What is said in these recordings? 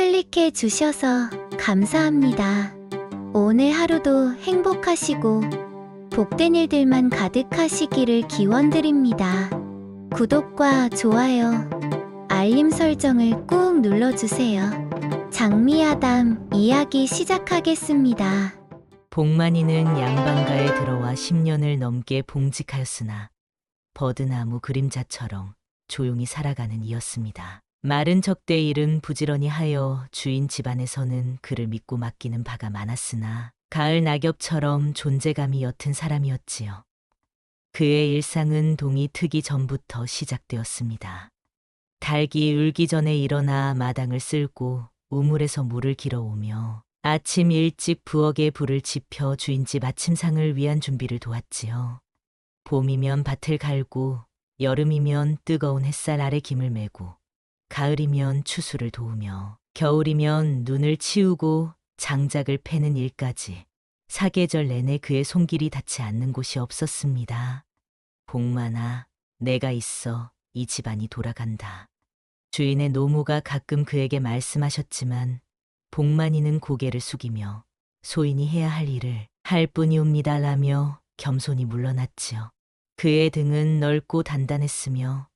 클릭해 주셔서 감사합니다. 오늘 하루도 행복하시고 복된 일들만 가득하시기를 기원드립니다. 구독과 좋아요, 알림 설정을 꾹 눌러주세요. 장미아담 이야기 시작하겠습니다. 복만이는 양반가에 들어와 10년을 넘게 봉직하였으나 버드나무 그림자처럼 조용히 살아가는 이였습니다. 마른 적대 일은 부지런히 하여 주인 집안에서는 그를 믿고 맡기는 바가 많았으나 가을 낙엽처럼 존재감이 옅은 사람이었지요. 그의 일상은 동이 트기 전부터 시작되었습니다. 닭이 울기 전에 일어나 마당을 쓸고 우물에서 물을 길어오며 아침 일찍 부엌에 불을 지펴 주인집 아침상을 위한 준비를 도왔지요. 봄이면 밭을 갈고 여름이면 뜨거운 햇살 아래 김을 메고 가을이면 추수를 도우며 겨울이면 눈을 치우고 장작을 패는 일까지 사계절 내내 그의 손길이 닿지 않는 곳이 없었습니다. 복만아, 내가 있어 이 집안이 돌아간다. 주인의 노모가 가끔 그에게 말씀하셨지만 복만이는 고개를 숙이며 소인이 해야 할 일을 할 뿐이옵니다라며 겸손히 물러났지요. 그의 등은 넓고 단단했으며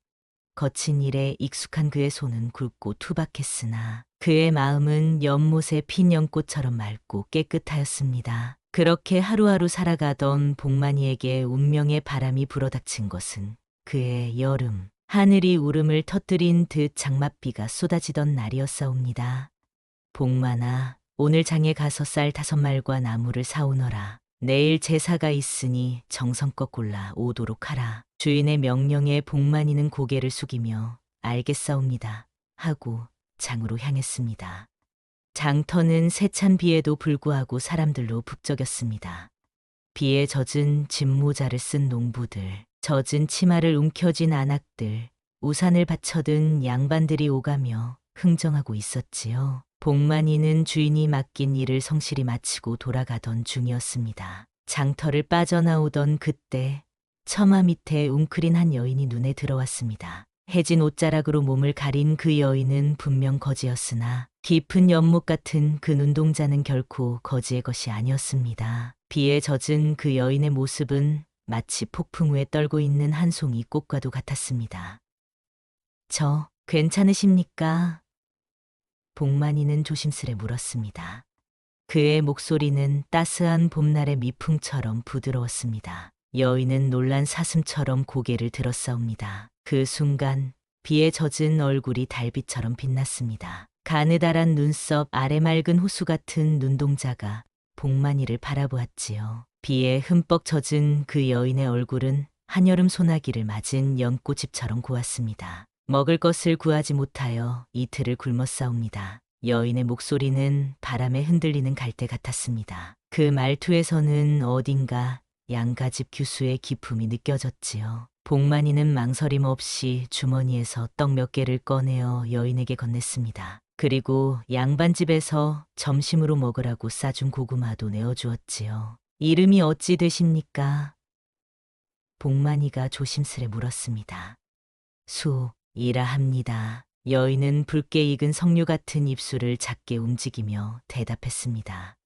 거친 일에 익숙한 그의 손은 굵고 투박했으나 그의 마음은 연못의 핀 연꽃처럼 맑고 깨끗하였습니다. 그렇게 하루하루 살아가던 복만이에게 운명의 바람이 불어닥친 것은 그의 여름, 하늘이 울음을 터뜨린 듯 장맛비가 쏟아지던 날이었사옵니다. 복만아, 오늘 장에 가서 쌀 5말과 나무를 사오너라. 내일 제사가 있으니 정성껏 골라 오도록 하라. 주인의 명령에 복만이는 고개를 숙이며 알겠사옵니다 하고 장으로 향했습니다. 장터는 세찬 비에도 불구하고 사람들로 북적였습니다. 비에 젖은 집모자를 쓴 농부들, 젖은 치마를 움켜쥔 아낙들, 우산을 받쳐든 양반들이 오가며 흥정하고 있었지요. 복만이는 주인이 맡긴 일을 성실히 마치고 돌아가던 중이었습니다. 장터를 빠져나오던 그때 처마 밑에 웅크린 한 여인이 눈에 들어왔습니다. 해진 옷자락으로 몸을 가린 그 여인은 분명 거지였으나 깊은 연못 같은 그 눈동자는 결코 거지의 것이 아니었습니다. 비에 젖은 그 여인의 모습은 마치 폭풍 후에 떨고 있는 한 송이 꽃과도 같았습니다. 저 괜찮으십니까? 복만이는 조심스레 물었습니다. 그의 목소리는 따스한 봄날의 미풍처럼 부드러웠습니다. 여인은 놀란 사슴처럼 고개를 들었사옵니다. 그 순간 비에 젖은 얼굴이 달빛처럼 빛났습니다. 가느다란 눈썹 아래 맑은 호수 같은 눈동자가 복만이를 바라보았지요. 비에 흠뻑 젖은 그 여인의 얼굴은 한여름 소나기를 맞은 연꽃잎처럼 고왔습니다. 먹을 것을 구하지 못하여 이틀을 굶었사옵니다. 여인의 목소리는 바람에 흔들리는 갈대 같았습니다. 그 말투에서는 어딘가 양가집 규수의 기품이 느껴졌지요. 복만이는 망설임 없이 주머니에서 떡 몇 개를 꺼내어 여인에게 건넸습니다. 그리고 양반집에서 점심으로 먹으라고 싸준 고구마도 내어주었지요. 이름이 어찌 되십니까? 복만이가 조심스레 물었습니다. 수이라 합니다. 여인은 붉게 익은 석류 같은 입술을 작게 움직이며 대답했습니다.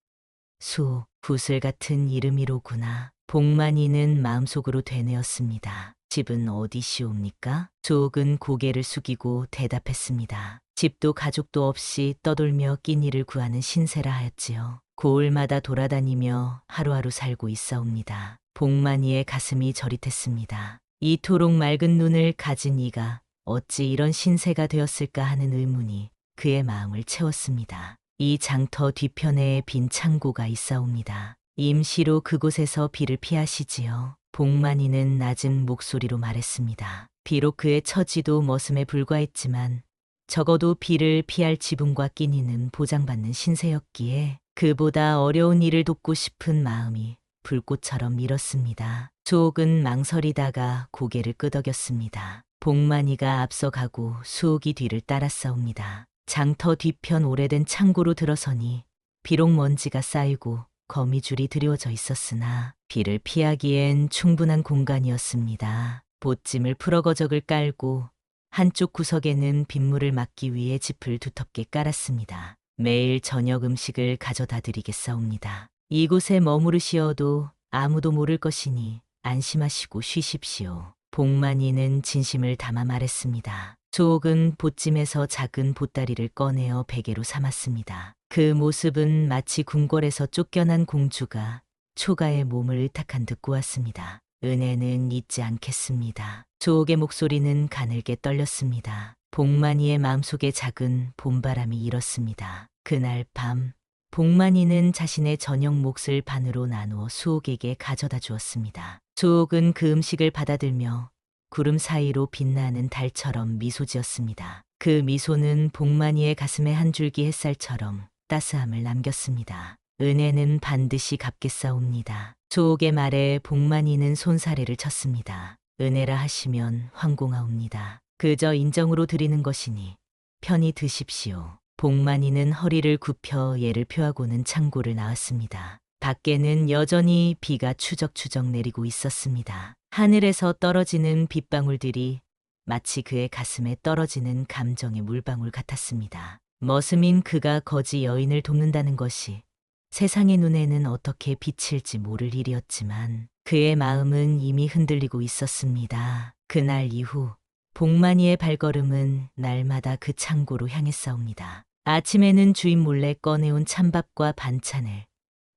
구슬 같은 이름이로구나. 복만이는 마음속으로 되뇌었습니다. 집은 어디시옵니까? 수옥은 고개를 숙이고 대답했습니다. 집도 가족도 없이 떠돌며 끼니를 구하는 신세라 하였지요. 고을마다 돌아다니며 하루하루 살고 있사옵니다. 복만이의 가슴이 저릿했습니다. 이토록 맑은 눈을 가진 이가 어찌 이런 신세가 되었을까 하는 의문이 그의 마음을 채웠습니다. 이 장터 뒤편에 빈 창고가 있사옵니다. 임시로 그곳에서 비를 피하시지요. 복만이는 낮은 목소리로 말했습니다. 비록 그의 처지도 머슴에 불과했지만 적어도 비를 피할 지분과 끼니는 보장받는 신세였기에 그보다 어려운 일을 돕고 싶은 마음이 불꽃처럼 밀었습니다. 수옥은 망설이다가 고개를 끄덕였습니다. 복만이가 앞서가고 수옥이 뒤를 따랐사옵니다. 장터 뒤편 오래된 창고로 들어서니 비록 먼지가 쌓이고 거미줄이 드리워져 있었으나 비를 피하기엔 충분한 공간이었습니다. 보찜을 풀어거적을 깔고 한쪽 구석에는 빗물을 막기 위해 짚을 두텁게 깔았습니다. 매일 저녁 음식을 가져다 드리겠사옵니다. 이곳에 머무르시어도 아무도 모를 것이니 안심하시고 쉬십시오. 복만이는 진심을 담아 말했습니다. 조옥은 보찜에서 작은 보따리를 꺼내어 베개로 삼았습니다. 그 모습은 마치 궁궐에서 쫓겨난 공주가 초가의 몸을 의탁한 듯 꾸었습니다. 은혜는 잊지 않겠습니다. 조옥의 목소리는 가늘게 떨렸습니다. 복만이의 마음속에 작은 봄바람이 일었습니다. 그날 밤 복만이는 자신의 저녁 몫을 반으로 나누어 수옥에게 가져다 주었습니다. 조옥은 그 음식을 받아들며 구름 사이로 빛나는 달처럼 미소 지었습니다. 그 미소는 복만이의 가슴에 한 줄기 햇살처럼 따스함을 남겼습니다. 은혜는 반드시 갚겠사옵니다. 조옥의 말에 복만이는 손사래를 쳤습니다. 은혜라 하시면 황공하옵니다. 그저 인정으로 드리는 것이니 편히 드십시오. 복만이는 허리를 굽혀 예를 표하고는 창고를 나왔습니다. 밖에는 여전히 비가 추적추적 내리고 있었습니다. 하늘에서 떨어지는 빗방울들이 마치 그의 가슴에 떨어지는 감정의 물방울 같았습니다. 머슴인 그가 거지 여인을 돕는다는 것이 세상의 눈에는 어떻게 비칠지 모를 일이었지만 그의 마음은 이미 흔들리고 있었습니다. 그날 이후 복만이의 발걸음은 날마다 그 창고로 향했사옵니다. 아침에는 주인 몰래 꺼내온 찬밥과 반찬을,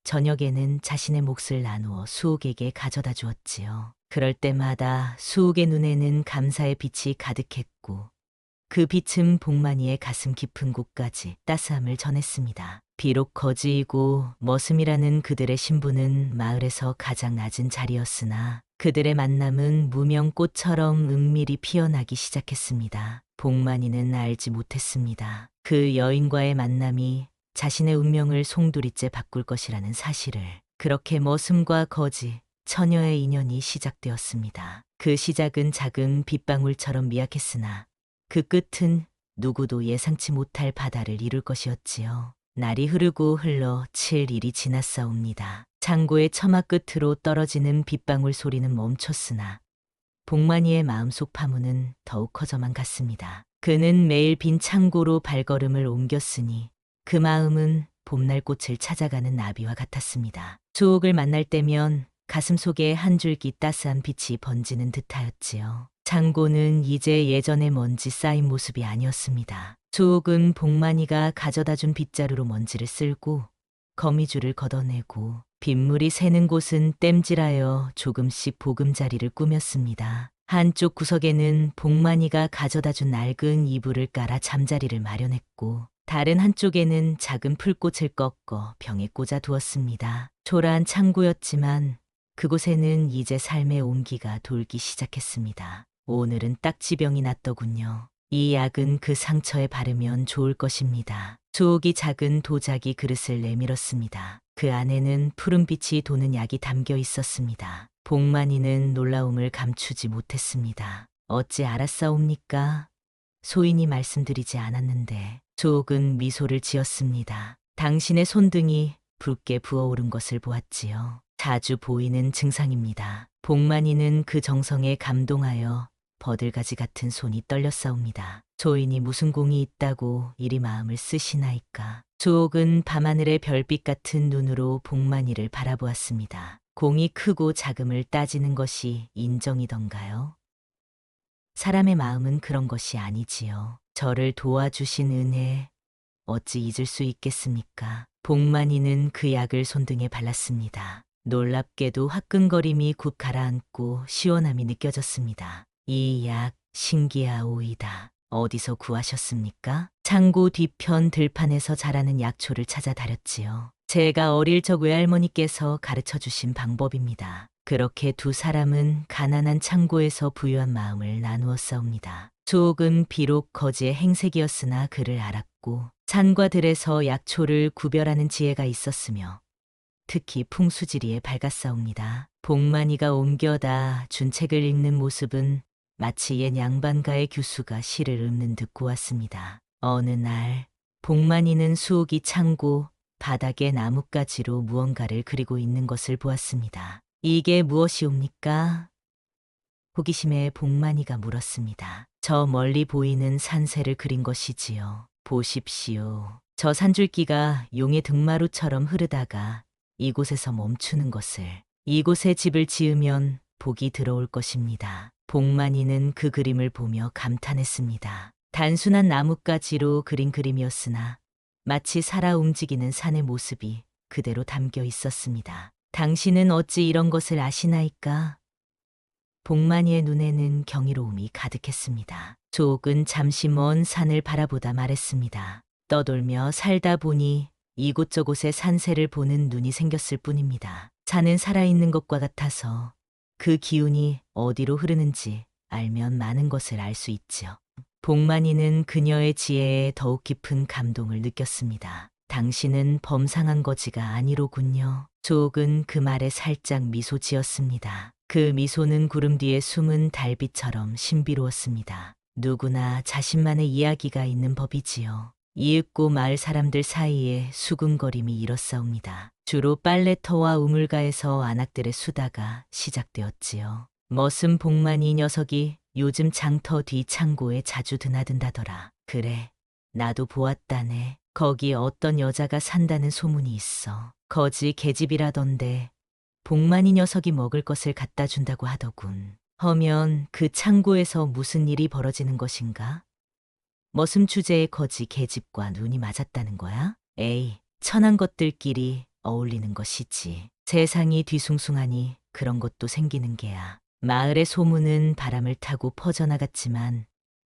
저녁에는 자신의 몫을 나누어 수옥에게 가져다 주었지요. 그럴 때마다 수옥의 눈에는 감사의 빛이 가득했고 그 빛은 복만이의 가슴 깊은 곳까지 따스함을 전했습니다. 비록 거지이고 머슴이라는 그들의 신분은 마을에서 가장 낮은 자리였으나 그들의 만남은 무명꽃처럼 은밀히 피어나기 시작했습니다. 복만이는 알지 못했습니다. 그 여인과의 만남이 자신의 운명을 송두리째 바꿀 것이라는 사실을. 그렇게 머슴과 거지, 처녀의 인연이 시작되었습니다. 그 시작은 작은 빗방울처럼 미약했으나 그 끝은 누구도 예상치 못할 바다를 이룰 것이었지요. 날이 흐르고 흘러 7일이 지났사옵니다. 창고의 처마 끝으로 떨어지는 빗방울 소리는 멈췄으나 복만이의 마음속 파문은 더욱 커져만 갔습니다. 그는 매일 빈 창고로 발걸음을 옮겼으니 그 마음은 봄날 꽃을 찾아가는 나비와 같았습니다. 조옥을 만날 때면 가슴속에 한 줄기 따스한 빛이 번지는 듯하였지요. 창고는 이제 예전의 먼지 쌓인 모습이 아니었습니다. 조옥은 복만이가 가져다 준 빗자루로 먼지를 쓸고 거미줄을 걷어내고 빗물이 새는 곳은 땜질하여 조금씩 보금자리를 꾸몄습니다. 한쪽 구석에는 복만이가 가져다 준 낡은 이불을 깔아 잠자리를 마련했고 다른 한쪽에는 작은 풀꽃을 꺾어 병에 꽂아 두었습니다. 초라한 창고였지만 그곳에는 이제 삶의 온기가 돌기 시작했습니다. 오늘은 딱지병이 났더군요. 이 약은 그 상처에 바르면 좋을 것입니다. 조옥이 작은 도자기 그릇을 내밀었습니다. 그 안에는 푸른빛이 도는 약이 담겨 있었습니다. 복만이는 놀라움을 감추지 못했습니다. 어찌 알았사옵니까? 소인이 말씀드리지 않았는데. 조옥은 미소를 지었습니다. 당신의 손등이 붉게 부어오른 것을 보았지요. 자주 보이는 증상입니다. 복만이는 그 정성에 감동하여 버들가지 같은 손이 떨렸사옵니다. 조인이 무슨 공이 있다고 이리 마음을 쓰시나이까. 조옥은 밤하늘의 별빛 같은 눈으로 복만이를 바라보았습니다. 공이 크고 작음을 따지는 것이 인정이던가요? 사람의 마음은 그런 것이 아니지요. 저를 도와주신 은혜 어찌 잊을 수 있겠습니까? 복만이는 그 약을 손등에 발랐습니다. 놀랍게도 화끈거림이 굽 가라앉고 시원함이 느껴졌습니다. 이 약 신기하오이다. 어디서 구하셨습니까? 창고 뒤편 들판에서 자라는 약초를 찾아 다렸지요. 제가 어릴 적 외할머니께서 가르쳐 주신 방법입니다. 그렇게 두 사람은 가난한 창고에서 부유한 마음을 나누었사옵니다. 조옥은 비록 거지의 행색이었으나 그를 알았고 산과 들에서 약초를 구별하는 지혜가 있었으며 특히 풍수지리에 밝았사옵니다. 복만이가 옮겨다 준 책을 읽는 모습은 마치 옛 양반가의 교수가 시를 읊는 듯 고왔습니다. 어느 날 복만이는 수옥이 창고 바닥에 나뭇가지로 무언가를 그리고 있는 것을 보았습니다. 이게 무엇이옵니까? 호기심에 복만이가 물었습니다. 저 멀리 보이는 산새를 그린 것이지요. 보십시오. 저 산줄기가 용의 등마루처럼 흐르다가 이곳에서 멈추는 것을. 이곳에 집을 지으면 복이 들어올 것입니다. 복만이는 그 그림을 보며 감탄했습니다. 단순한 나뭇가지로 그린 그림이었으나 마치 살아 움직이는 산의 모습이 그대로 담겨 있었습니다. 당신은 어찌 이런 것을 아시나이까? 복만이의 눈에는 경이로움이 가득했습니다. 조옥은 잠시 먼 산을 바라보다 말했습니다. 떠돌며 살다 보니 이곳저곳에 산새를 보는 눈이 생겼을 뿐입니다. 산은 살아있는 것과 같아서 그 기운이 어디로 흐르는지 알면 많은 것을 알 수 있지요. 복만이는 그녀의 지혜에 더욱 깊은 감동을 느꼈습니다. 당신은 범상한 거지가 아니로군요. 조옥은 그 말에 살짝 미소 지었습니다. 그 미소는 구름 뒤에 숨은 달빛처럼 신비로웠습니다. 누구나 자신만의 이야기가 있는 법이지요. 이윽고 마을 사람들 사이에 수군거림이 일었사옵니다. 주로 빨래터와 우물가에서 안악들의 수다가 시작되었지요. 머슴 복만이 녀석이 요즘 장터 뒤 창고에 자주 드나든다더라. 그래, 나도 보았다네. 거기 어떤 여자가 산다는 소문이 있어. 거지 계집이라던데 복만이 녀석이 먹을 것을 갖다 준다고 하더군. 허면 그 창고에서 무슨 일이 벌어지는 것인가? 머슴 주제의 거지 계집과 눈이 맞았다는 거야? 에이, 천한 것들끼리 어울리는 것이지. 세상이 뒤숭숭하니 그런 것도 생기는 게야. 마을의 소문은 바람을 타고 퍼져나갔지만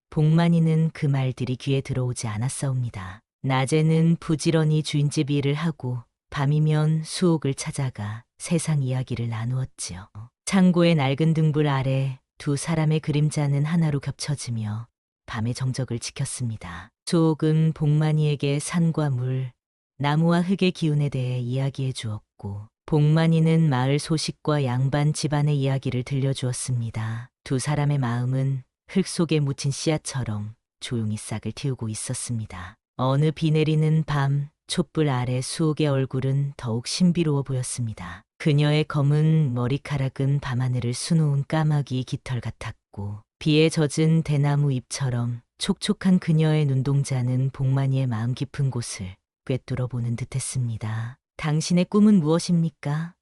복만이는 그 말들이 귀에 들어오지 않았사옵니다. 낮에는 부지런히 주인집 일을 하고 밤이면 수옥을 찾아가 세상 이야기를 나누었지요. 창고의 낡은 등불 아래 두 사람의 그림자는 하나로 겹쳐지며 밤의 정적을 지켰습니다. 수옥은 복만이에게 산과 물, 나무와 흙의 기운에 대해 이야기해 주었고 복만이는 마을 소식과 양반 집안의 이야기를 들려주었습니다. 두 사람의 마음은 흙 속에 묻힌 씨앗처럼 조용히 싹을 틔우고 있었습니다. 어느 비 내리는 밤 촛불 아래 수옥의 얼굴은 더욱 신비로워 보였습니다. 그녀의 검은 머리카락은 밤하늘을 수놓은 까마귀 깃털 같았고 비에 젖은 대나무 잎처럼 촉촉한 그녀의 눈동자는 복만이의 마음 깊은 곳을 꿰뚫어 보는 듯했습니다. 당신의 꿈은 무엇입니까?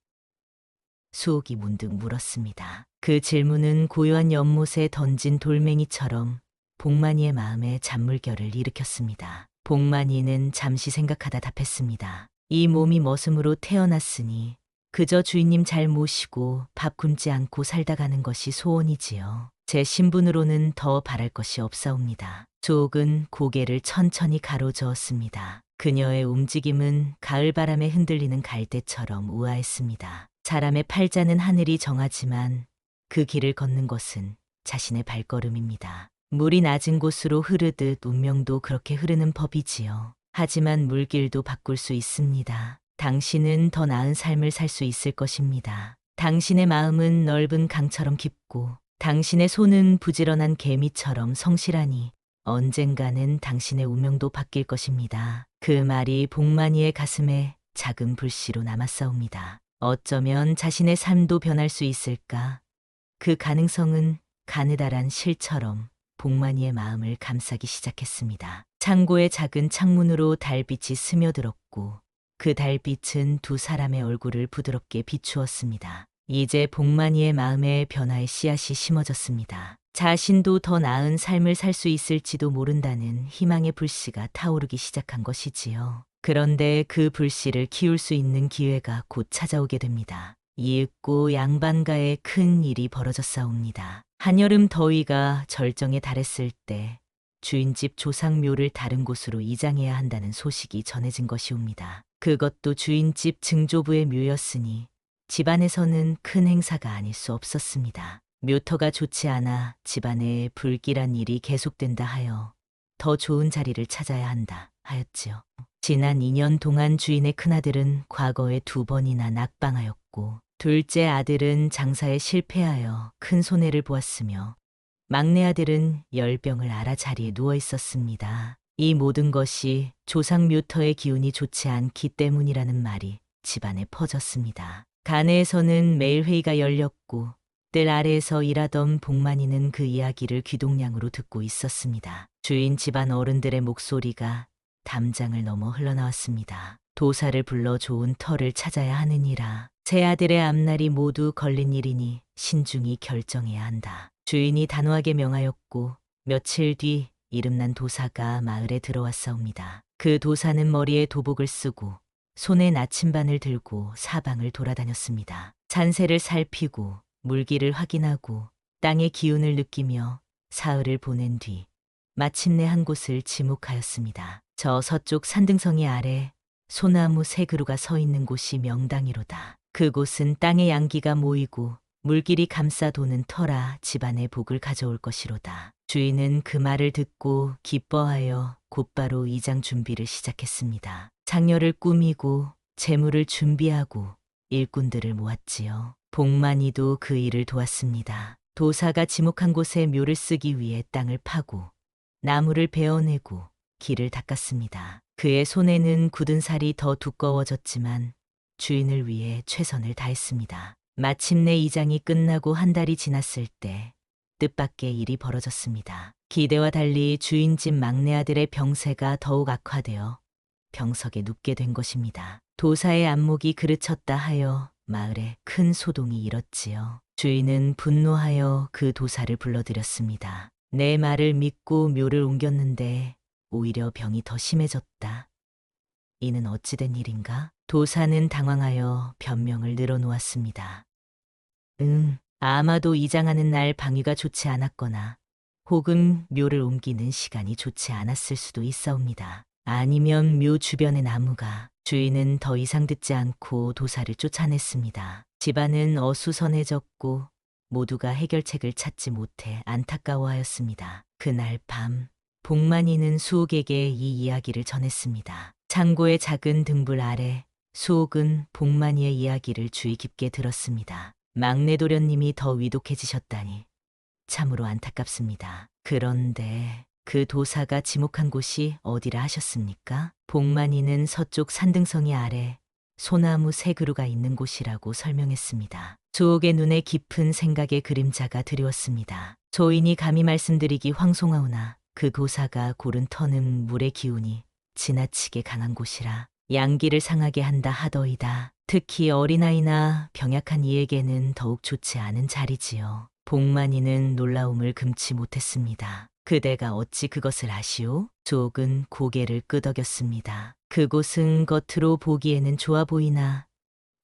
수옥이 문득 물었습니다. 그 질문은 고요한 연못에 던진 돌멩이처럼 복만이의 마음에 잔물결을 일으켰습니다. 복만이는 잠시 생각하다 답했습니다. 이 몸이 머슴으로 태어났으니 그저 주인님 잘 모시고 밥 굶지 않고 살다 가는 것이 소원이지요. 제 신분으로는 더 바랄 것이 없사옵니다. 조옥은 고개를 천천히 가로저었습니다. 그녀의 움직임은 가을바람에 흔들리는 갈대처럼 우아했습니다. 사람의 팔자는 하늘이 정하지만 그 길을 걷는 것은 자신의 발걸음입니다. 물이 낮은 곳으로 흐르듯 운명도 그렇게 흐르는 법이지요. 하지만 물길도 바꿀 수 있습니다. 당신은 더 나은 삶을 살 수 있을 것입니다. 당신의 마음은 넓은 강처럼 깊고 당신의 손은 부지런한 개미처럼 성실하니 언젠가는 당신의 운명도 바뀔 것입니다. 그 말이 복만이의 가슴에 작은 불씨로 남았사옵니다. 어쩌면 자신의 삶도 변할 수 있을까? 그 가능성은 가느다란 실처럼 복만이의 마음을 감싸기 시작했습니다. 창고의 작은 창문으로 달빛이 스며들었고 그 달빛은 두 사람의 얼굴을 부드럽게 비추었습니다. 이제 복만이의 마음에 변화의 씨앗이 심어졌습니다. 자신도 더 나은 삶을 살 수 있을지도 모른다는 희망의 불씨가 타오르기 시작한 것이지요. 그런데 그 불씨를 키울 수 있는 기회가 곧 찾아오게 됩니다. 이윽고 양반가에 큰 일이 벌어졌사옵니다. 한여름 더위가 절정에 달했을 때 주인집 조상묘를 다른 곳으로 이장해야 한다는 소식이 전해진 것이옵니다. 그것도 주인집 증조부의 묘였으니 집안에서는 큰 행사가 아닐 수 없었습니다. 묘터가 좋지 않아 집안에 불길한 일이 계속된다 하여 더 좋은 자리를 찾아야 한다 하였지요. 지난 2년 동안 주인의 큰아들은 과거에 2번이나 낙방하였고 둘째 아들은 장사에 실패하여 큰 손해를 보았으며 막내 아들은 열병을 앓아 자리에 누워 있었습니다. 이 모든 것이 조상 묘터의 기운이 좋지 않기 때문이라는 말이 집안에 퍼졌습니다. 가내에서는 매일 회의가 열렸고 뜰 아래에서 일하던 복만이는 그 이야기를 귀동냥으로 듣고 있었습니다. 주인 집안 어른들의 목소리가 담장을 넘어 흘러나왔습니다. 도사를 불러 좋은 터를 찾아야 하느니라. 제 아들의 앞날이 모두 걸린 일이니 신중히 결정해야 한다. 주인이 단호하게 명하였고 며칠 뒤 이름난 도사가 마을에 들어왔사옵니다. 그 도사는 머리에 도복을 쓰고 손에 나침반을 들고 사방을 돌아다녔습니다. 산세를 살피고 물기를 확인하고 땅의 기운을 느끼며 사흘을 보낸 뒤 마침내 한 곳을 지목하였습니다. 저 서쪽 산등성이 아래 소나무 세 그루가 서 있는 곳이 명당이로다. 그곳은 땅의 양기가 모이고 물길이 감싸 도는 터라 집안의 복을 가져올 것이로다. 주인은 그 말을 듣고 기뻐하여 곧바로 이장 준비를 시작했습니다. 장려를 꾸미고 재물을 준비하고 일꾼들을 모았지요. 복만이도 그 일을 도왔습니다. 도사가 지목한 곳에 묘를 쓰기 위해 땅을 파고 나무를 베어내고 길을 닦았습니다. 그의 손에는 굳은 살이 더 두꺼워졌지만 주인을 위해 최선을 다했습니다. 마침내 이장이 끝나고 한 달이 지났을 때 뜻밖의 일이 벌어졌습니다. 기대와 달리 주인 집 막내 아들의 병세가 더욱 악화되어 병석에 눕게 된 것입니다. 도사의 안목이 그르쳤다 하여 마을에 큰 소동이 일었지요. 주인은 분노하여 그 도사를 불러들였습니다. 내 말을 믿고 묘를 옮겼는데 오히려 병이 더 심해졌다. 이는 어찌된 일인가? 도사는 당황하여 변명을 늘어놓았습니다. 아마도 이장하는 날 방위가 좋지 않았거나 혹은 묘를 옮기는 시간이 좋지 않았을 수도 있사옵니다. 아니면 묘 주변의 나무가. 주인은 더 이상 듣지 않고 도사를 쫓아냈습니다. 집안은 어수선해졌고 모두가 해결책을 찾지 못해 안타까워하였습니다. 그날 밤 복만이는 수옥에게 이 이야기를 전했습니다. 창고의 작은 등불 아래 수옥은 복만이의 이야기를 주의 깊게 들었습니다. 막내 도련님이 더 위독해지셨다니 참으로 안타깝습니다. 그런데 그 도사가 지목한 곳이 어디라 하셨습니까? 복만이는 서쪽 산등성이 아래 소나무 세 그루가 있는 곳이라고 설명했습니다. 수옥의 눈에 깊은 생각의 그림자가 드리웠습니다. 조인이 감히 말씀드리기 황송하오나 그 도사가 고른 터는 물의 기운이 지나치게 강한 곳이라 양기를 상하게 한다 하더이다. 특히 어린아이나 병약한 이에게는 더욱 좋지 않은 자리지요. 복만이는 놀라움을 금치 못했습니다. 그대가 어찌 그것을 아시오? 조옥은 고개를 끄덕였습니다. 그곳은 겉으로 보기에는 좋아 보이나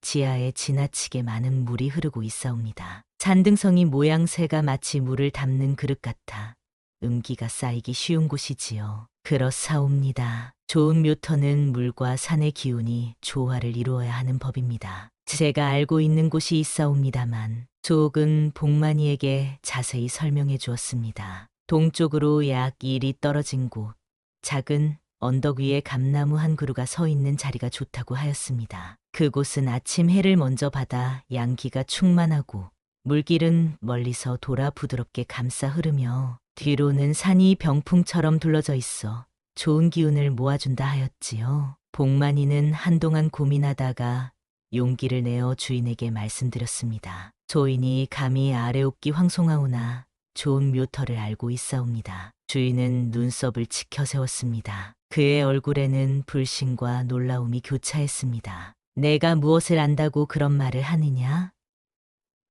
지하에 지나치게 많은 물이 흐르고 있사옵니다. 산등성이 모양새가 마치 물을 담는 그릇 같아 음기가 쌓이기 쉬운 곳이지요. 그렇사옵니다. 좋은 묘터는 물과 산의 기운이 조화를 이루어야 하는 법입니다. 제가 알고 있는 곳이 있사옵니다만 조옥은 복만이에게 자세히 설명해 주었습니다. 동쪽으로 약 1리 떨어진 곳, 작은 언덕 위에 감나무 한 그루가 서 있는 자리가 좋다고 하였습니다. 그곳은 아침 해를 먼저 받아 양기가 충만하고 물길은 멀리서 돌아 부드럽게 감싸 흐르며 뒤로는 산이 병풍처럼 둘러져 있어 좋은 기운을 모아준다 하였지요. 복만이는 한동안 고민하다가 용기를 내어 주인에게 말씀드렸습니다. 조인이 감히 아래옵기 황송하오나 좋은 묘터를 알고 있사옵니다. 주인은 눈썹을 치켜 세웠습니다. 그의 얼굴에는 불신과 놀라움이 교차했습니다. 내가 무엇을 안다고 그런 말을 하느냐?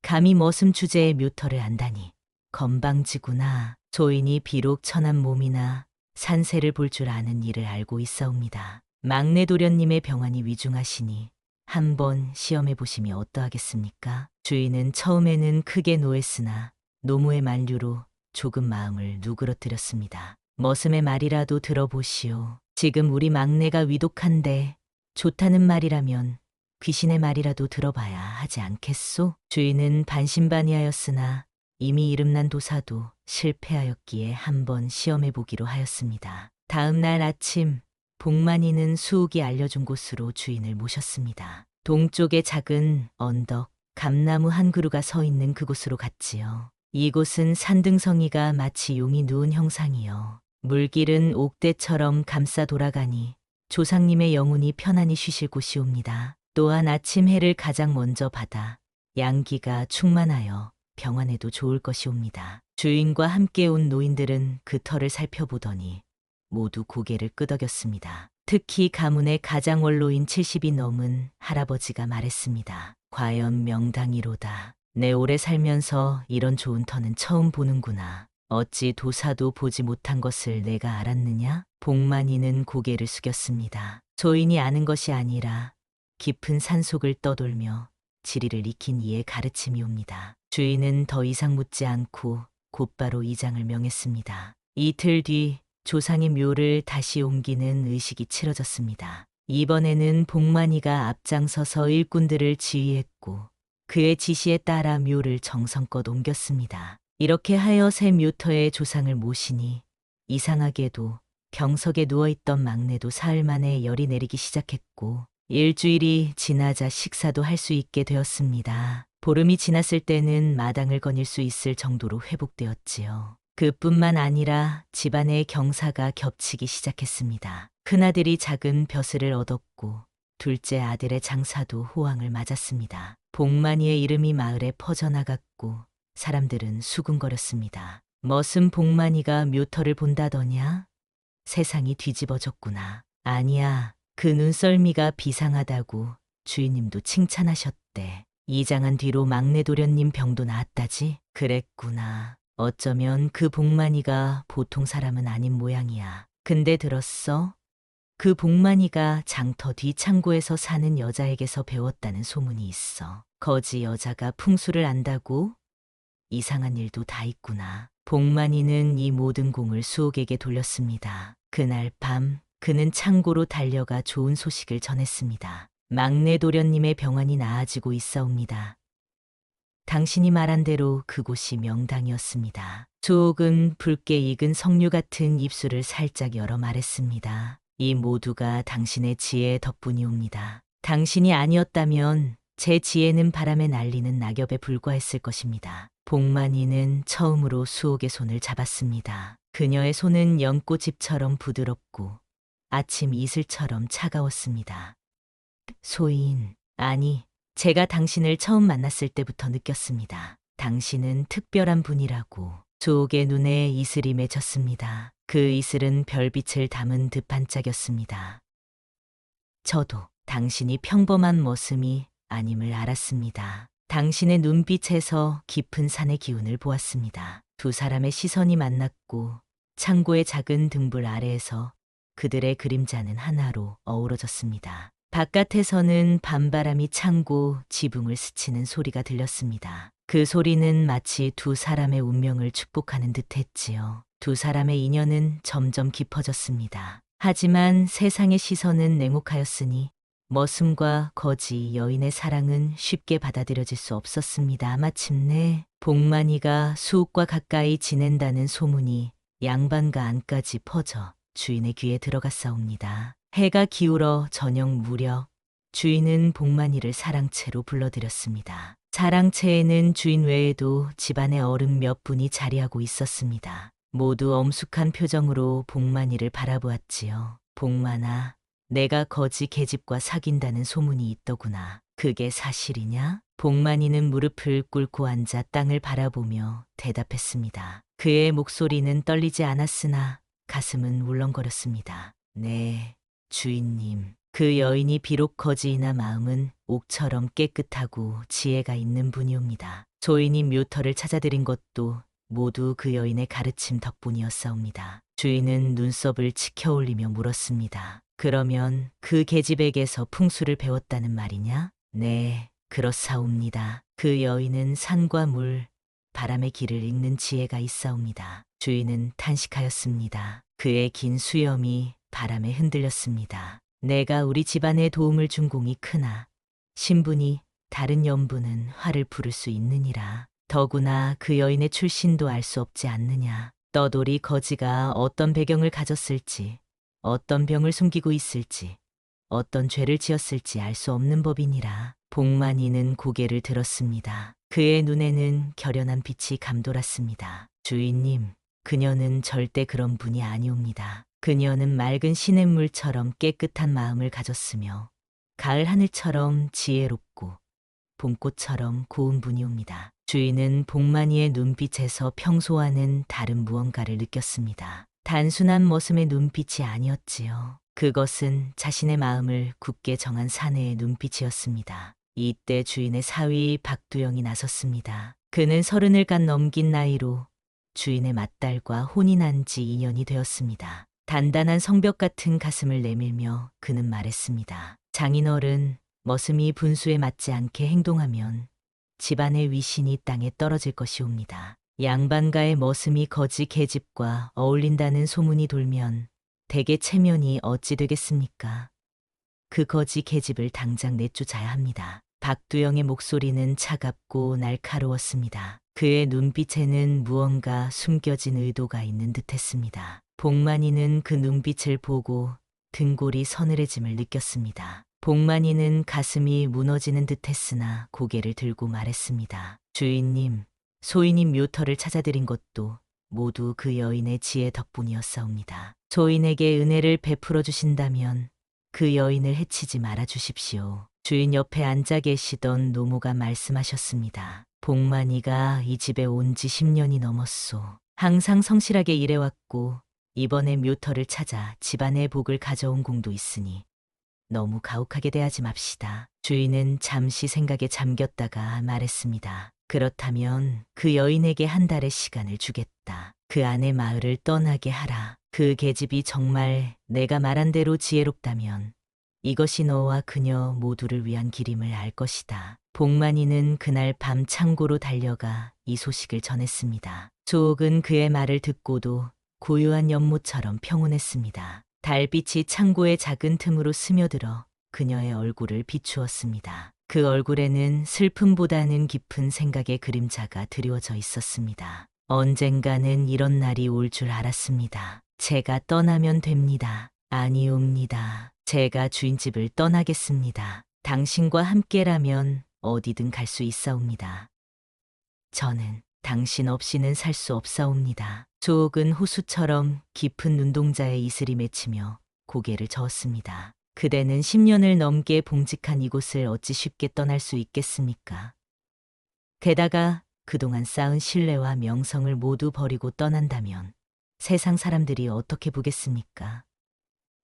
감히 머슴 주제의 묘터를 안다니 건방지구나. 조인이 비록 천한 몸이나 산세를 볼 줄 아는 일을 알고 있사옵니다. 막내 도련님의 병환이 위중하시니 한번 시험해 보심이 어떠하겠습니까? 주인은 처음에는 크게 노했으나 노무의 만류로 조금 마음을 누그러뜨렸습니다. 머슴의 말이라도 들어보시오. 지금 우리 막내가 위독한데 좋다는 말이라면 귀신의 말이라도 들어봐야 하지 않겠소? 주인은 반신반의하였으나 이미 이름난 도사도 실패하였기에 한번 시험해 보기로 하였습니다. 다음 날 아침 복만이는 수욱이 알려준 곳으로 주인을 모셨습니다. 동쪽에 작은 언덕, 감나무 한 그루가 서 있는 그곳으로 갔지요. 이곳은 산등성이가 마치 용이 누운 형상이요. 물길은 옥대처럼 감싸 돌아가니 조상님의 영혼이 편안히 쉬실 곳이옵니다. 또한 아침 해를 가장 먼저 받아 양기가 충만하여 병환해도 좋을 것이옵니다. 주인과 함께 온 노인들은 그 터를 살펴보더니 모두 고개를 끄덕였습니다. 특히 가문의 가장 원로인 70이 넘은 할아버지가 말했습니다. 과연 명당이로다. 내 오래 살면서 이런 좋은 터는 처음 보는구나. 어찌 도사도 보지 못한 것을 내가 알았느냐? 복만이는 고개를 숙였습니다. 소인이 아는 것이 아니라 깊은 산속을 떠돌며 지리를 익힌 이의 가르침이옵니다. 주인은 더 이상 묻지 않고 곧바로 이장을 명했습니다. 이틀 뒤 조상의 묘를 다시 옮기는 의식이 치러졌습니다. 이번에는 복만이가 앞장서서 일꾼들을 지휘했고 그의 지시에 따라 묘를 정성껏 옮겼습니다. 이렇게 하여 새 묘터의 조상을 모시니 이상하게도 병석에 누워있던 막내도 사흘 만에 열이 내리기 시작했고 일주일이 지나자 식사도 할 수 있게 되었습니다. 보름이 지났을 때는 마당을 거닐 수 있을 정도로 회복되었지요. 그뿐만 아니라 집안의 경사가 겹치기 시작했습니다. 큰아들이 작은 벼슬을 얻었고 둘째 아들의 장사도 호황을 맞았습니다. 복만이의 이름이 마을에 퍼져나갔고 사람들은 수군거렸습니다. 머슴 복만이가 묘터를 본다더냐? 세상이 뒤집어졌구나. 아니야, 그 눈썰미가 비상하다고 주인님도 칭찬하셨대. 이장한 뒤로 막내 도련님 병도 나았다지? 그랬구나. 어쩌면 그 복만이가 보통 사람은 아닌 모양이야. 근데 들었어? 그 복만이가 장터 뒤 창고에서 사는 여자에게서 배웠다는 소문이 있어. 거지 여자가 풍수를 안다고? 이상한 일도 다 있구나. 복만이는 이 모든 공을 수옥에게 돌렸습니다. 그날 밤 그는 창고로 달려가 좋은 소식을 전했습니다. 막내 도련님의 병환이 나아지고 있사옵니다. 당신이 말한 대로 그곳이 명당이었습니다. 수옥은 붉게 익은 석류 같은 입술을 살짝 열어 말했습니다. 이 모두가 당신의 지혜 덕분이옵니다. 당신이 아니었다면 제 지혜는 바람에 날리는 낙엽에 불과했을 것입니다. 복만이는 처음으로 수옥의 손을 잡았습니다. 그녀의 손은 연꽃잎처럼 부드럽고 아침 이슬처럼 차가웠습니다. 소인, 아니, 제가 당신을 처음 만났을 때부터 느꼈습니다. 당신은 특별한 분이라고. 수옥의 눈에 이슬이 맺혔습니다. 그 이슬은 별빛을 담은 듯 반짝였습니다. 저도 당신이 평범한 머슴이 아님을 알았습니다. 당신의 눈빛에서 깊은 산의 기운을 보았습니다. 두 사람의 시선이 만났고 창고의 작은 등불 아래에서 그들의 그림자는 하나로 어우러졌습니다. 바깥에서는 밤바람이 창고 지붕을 스치는 소리가 들렸습니다. 그 소리는 마치 두 사람의 운명을 축복하는 듯 했지요. 두 사람의 인연은 점점 깊어졌습니다. 하지만 세상의 시선은 냉혹하였으니 머슴과 거지 여인의 사랑은 쉽게 받아들여질 수 없었습니다. 마침내 복만이가 수옥과 가까이 지낸다는 소문이 양반가 안까지 퍼져 주인의 귀에 들어갔사옵니다. 해가 기울어 저녁 무렵 주인은 복만이를 사랑채로 불러들였습니다. 사랑채에는 주인 외에도 집안의 어른 몇 분이 자리하고 있었습니다. 모두 엄숙한 표정으로 복만이를 바라보았지요. 복만아, 내가 거지 계집과 사귄다는 소문이 있더구나. 그게 사실이냐? 복만이는 무릎을 꿇고 앉아 땅을 바라보며 대답했습니다. 그의 목소리는 떨리지 않았으나 가슴은 울렁거렸습니다. 네, 주인님. 그 여인이 비록 거지이나 마음은 옥처럼 깨끗하고 지혜가 있는 분이옵니다. 소인이 묘터를 찾아들인 것도 모두 그 여인의 가르침 덕분이었사옵니다. 주인은 눈썹을 치켜 올리며 물었습니다. 그러면 그 계집에게서 풍수를 배웠다는 말이냐? 네, 그렇사옵니다. 그 여인은 산과 물, 바람의 길을 읽는 지혜가 있사옵니다. 주인은 탄식하였습니다. 그의 긴 수염이 바람에 흔들렸습니다. 내가 우리 집안에 도움을 준 공이 크나 신분이 다른 연분은 화를 부를 수 있느니라. 더구나 그 여인의 출신도 알 수 없지 않느냐. 떠돌이 거지가 어떤 배경을 가졌을지, 어떤 병을 숨기고 있을지, 어떤 죄를 지었을지 알 수 없는 법이니라. 복만이는 고개를 들었습니다. 그의 눈에는 결연한 빛이 감돌았습니다. 주인님, 그녀는 절대 그런 분이 아니옵니다. 그녀는 맑은 시냇물처럼 깨끗한 마음을 가졌으며 가을 하늘처럼 지혜롭고 봄꽃처럼 고운 분이옵니다. 주인은 복만이의 눈빛에서 평소와는 다른 무언가를 느꼈습니다. 단순한 머슴의 눈빛이 아니었지요. 그것은 자신의 마음을 굳게 정한 사내의 눈빛이었습니다. 이때 주인의 사위 박두영이 나섰습니다. 그는 30을 간 넘긴 나이로 주인의 맏딸과 혼이 난 지 2년이 되었습니다. 단단한 성벽 같은 가슴을 내밀며 그는 말했습니다. 장인어른, 머슴이 분수에 맞지 않게 행동하면 집안의 위신이 땅에 떨어질 것이옵니다. 양반가의 머슴이 거지 계집과 어울린다는 소문이 돌면 대개 체면이 어찌 되겠습니까? 그 거지 계집을 당장 내쫓아야 합니다. 박두영의 목소리는 차갑고 날카로웠습니다. 그의 눈빛에는 무언가 숨겨진 의도가 있는 듯했습니다. 복만이는 그 눈빛을 보고 등골이 서늘해짐을 느꼈습니다. 복만이는 가슴이 무너지는 듯했으나 고개를 들고 말했습니다. 주인님, 소인님 묘터를 찾아드린 것도 모두 그 여인의 지혜 덕분이었사옵니다. 소인에게 은혜를 베풀어 주신다면 그 여인을 해치지 말아 주십시오. 주인 옆에 앉아 계시던 노모가 말씀하셨습니다. 복만이가 이 집에 온 지 10년이 넘었소. 항상 성실하게 일해왔고 이번에 묘터를 찾아 집안의 복을 가져온 공도 있으니 너무 가혹하게 대하지 맙시다. 주인은 잠시 생각에 잠겼다가 말했습니다. 그렇다면 그 여인에게 한 달의 시간을 주겠다. 그 안에 마을을 떠나게 하라. 그 계집이 정말 내가 말한 대로 지혜롭다면 이것이 너와 그녀 모두를 위한 길임을 알 것이다. 복만이는 그날 밤 창고로 달려가 이 소식을 전했습니다. 조옥은 그의 말을 듣고도 고요한 연못처럼 평온했습니다. 달빛이 창고의 작은 틈으로 스며들어 그녀의 얼굴을 비추었습니다. 그 얼굴에는 슬픔보다는 깊은 생각의 그림자가 드리워져 있었습니다. 언젠가는 이런 날이 올 줄 알았습니다. 제가 떠나면 됩니다. 아니옵니다. 제가 주인집을 떠나겠습니다. 당신과 함께라면 어디든 갈 수 있사옵니다. 저는 당신 없이는 살 수 없사옵니다. 조옥은 호수처럼 깊은 눈동자에 이슬이 맺히며 고개를 저었습니다. 그대는 10년을 넘게 봉직한 이곳을 어찌 쉽게 떠날 수 있겠습니까? 게다가 그동안 쌓은 신뢰와 명성을 모두 버리고 떠난다면 세상 사람들이 어떻게 보겠습니까?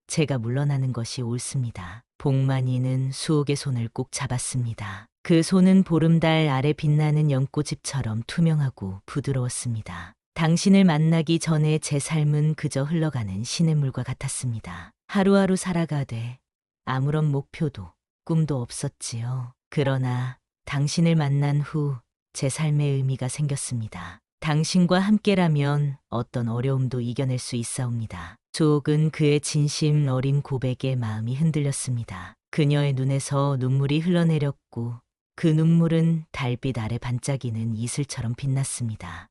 제가 물러나는 것이 옳습니다. 복만이는 수옥의 손을 꼭 잡았습니다. 그 손은 보름달 아래 빛나는 연꽃잎처럼 투명하고 부드러웠습니다. 당신을 만나기 전에 제 삶은 그저 흘러가는 시냇물과 같았습니다. 하루하루 살아가되 아무런 목표도 꿈도 없었지요. 그러나 당신을 만난 후 제 삶의 의미가 생겼습니다. 당신과 함께라면 어떤 어려움도 이겨낼 수 있사옵니다. 조옥은 그의 진심 어린 고백에 마음이 흔들렸습니다. 그녀의 눈에서 눈물이 흘러내렸고 그 눈물은 달빛 아래 반짝이는 이슬처럼 빛났습니다.